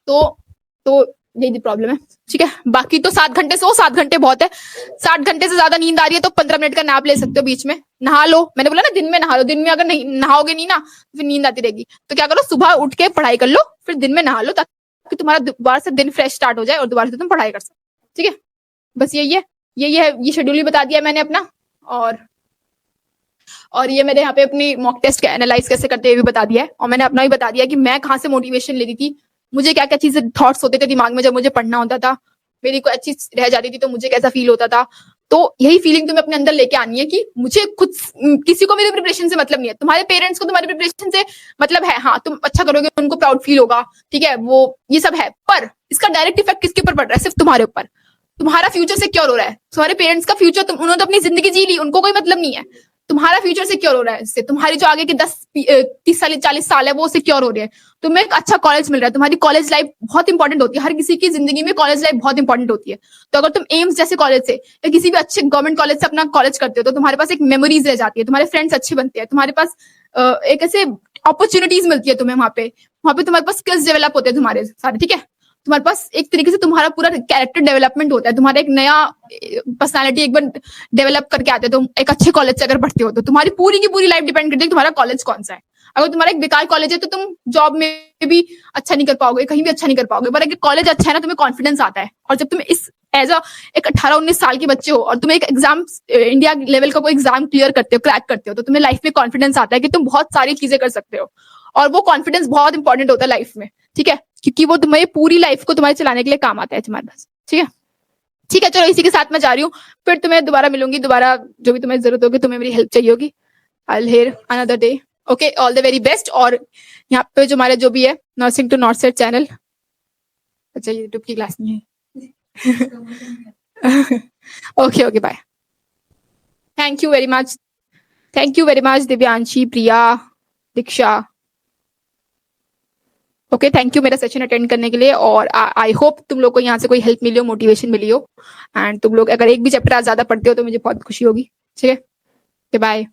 तो यही प्रॉब्लम है, ठीक है? बाकी तो 7 घंटे सो, 7 घंटे बहुत है। 7 घंटे से ज्यादा नींद आ रही है तो 15 मिनट का नैप ले सकते हो बीच में, नहा लो। मैंने बोला ना दिन में नहा लो, दिन में अगर नहीं नहाओगे नहीं ना तो फिर नींद आती रहेगी, तो क्या करो सुबह उठ के पढ़ाई कर लो, फिर दिन में नहा लो, ताकि तुम्हारा दोबारा से दिन फ्रेश स्टार्ट हो जाए और दोबारा से तुम पढ़ाई कर सको, ठीक है? बस यही है, ये शेड्यूल ही बता दिया मैंने अपना। और ये मेरे यहाँ पे अपनी मॉक टेस्ट का एनालाइज कैसे करते हैं ये भी बता दिया है, और मैंने अपना भी बता दिया कि मैं कहाँ से मोटिवेशन लेती थी, मुझे क्या क्या चीजें थॉट्स होते थे दिमाग में जब मुझे पढ़ना होता था, मेरी कोई अच्छी रह जाती थी तो मुझे कैसा फील होता था। तो यही फीलिंग तुम्हें अपने अंदर लेके आनी है कि मुझे खुद, किसी को मेरे प्रिपरेशन से मतलब नहीं है, तुम्हारे पेरेंट्स को तुम्हारे प्रिपरेशन से मतलब है, हाँ तुम अच्छा करोगे उनको प्राउड फील होगा, ठीक है? वो ये सब है, पर इसका डायरेक्ट इफेक्ट किसके ऊपर पड़ रहा है? सिर्फ तुम्हारे ऊपर। तुम्हारा फ्यूचर सिक्योर हो रहा है, तुम्हारे पेरेंट्स का फ्यूचर, उन्होंने तो अपनी जिंदगी जी ली, उनको कोई मतलब नहीं है, तुम्हारा फ्यूचर सिक्योर हो रहा है इससे, तुम्हारी जो आगे के 10-30 साल 40 साल है वो सिक्योर हो रही है, तुम्हें एक अच्छा कॉलेज मिल रहा है, तुम्हारी कॉलेज लाइफ बहुत इंपॉर्टेंट होती है, हर किसी की जिंदगी में कॉलेज लाइफ बहुत इंपॉर्टेंट होती है। तो अगर तुम एम्स जैसे कॉलेज से या किसी भी अच्छे गवर्नमेंट कॉलेज से अपना कॉलेज करते हो तो तुम्हारे पास एक मेमोरीज रह जाती है, तुम्हारे फ्रेंड्स अच्छे बनते हैं, तुम्हारे पास एक ऐसे अपॉर्चुनिटीज मिलती है तुम्हें, वहां पे तुम्हारे पास स्किल्स डेवलप होते हैं तुम्हारे सारे, ठीक है? तुम्हारे पास एक तरीके से तुम्हारा पूरा कैरेक्टर डेवलपमेंट होता है, तुम्हारा एक नया पर्सनालिटी एक बार डेवलप करके आते हो तुम एक अच्छे कॉलेज से अगर पढ़ते हो तो तुम्हारी पूरी की पूरी लाइफ डिपेंड करती है तुम्हारा कॉलेज कौन सा है। अगर तुम्हारा एक बेकार कॉलेज है तो तुम जॉब में भी अच्छा नहीं कर पाओगे, कहीं भी अच्छा नहीं कर पाओगे, पर अगर कॉलेज अच्छा है ना तुम्हें कॉन्फिडेंस आता है। और जब तुम इस एज अ एक 18-19 साल के बच्चे हो और तुम एक एग्जाम इंडिया लेवल का कोई एग्जाम क्लियर करते हो, क्रैक करते हो, तो तुम्हें लाइफ में कॉन्फिडेंस आता है कि तुम बहुत सारी चीजें कर सकते हो, और वो कॉन्फिडेंस बहुत इंपॉर्टेंट होता है लाइफ में, ठीक है? क्योंकि वो तुम्हें पूरी लाइफ को तुम्हारे चलाने के लिए काम आता है तुम्हारे पास, ठीक है? ठीक है, चलो इसी के साथ मैं जा रही हूँ, फिर तुम्हें दोबारा मिलूंगी, दोबारा जो भी तुम्हें जरूरत होगी, तुम्हें मेरी हेल्प चाहिए होगी, I will hear another day. Okay, all the very best. और यहाँ पे जो हमारे जो भी है nursing to north side channel, अच्छा ये यूट्यूब की क्लास नहीं है। Okay bye. Thank you very much, thank you very much Divyanshi, Priya, Diksha. Okay, thank you मेरा सेशन अटेंड करने के लिए, और आई होप तुम लोग को यहाँ से कोई हेल्प मिली हो, मोटिवेशन मिली हो, एंड तुम लोग अगर एक भी चैप्टर आज ज्यादा पढ़ते हो तो मुझे बहुत खुशी होगी। ठीक है, बाय।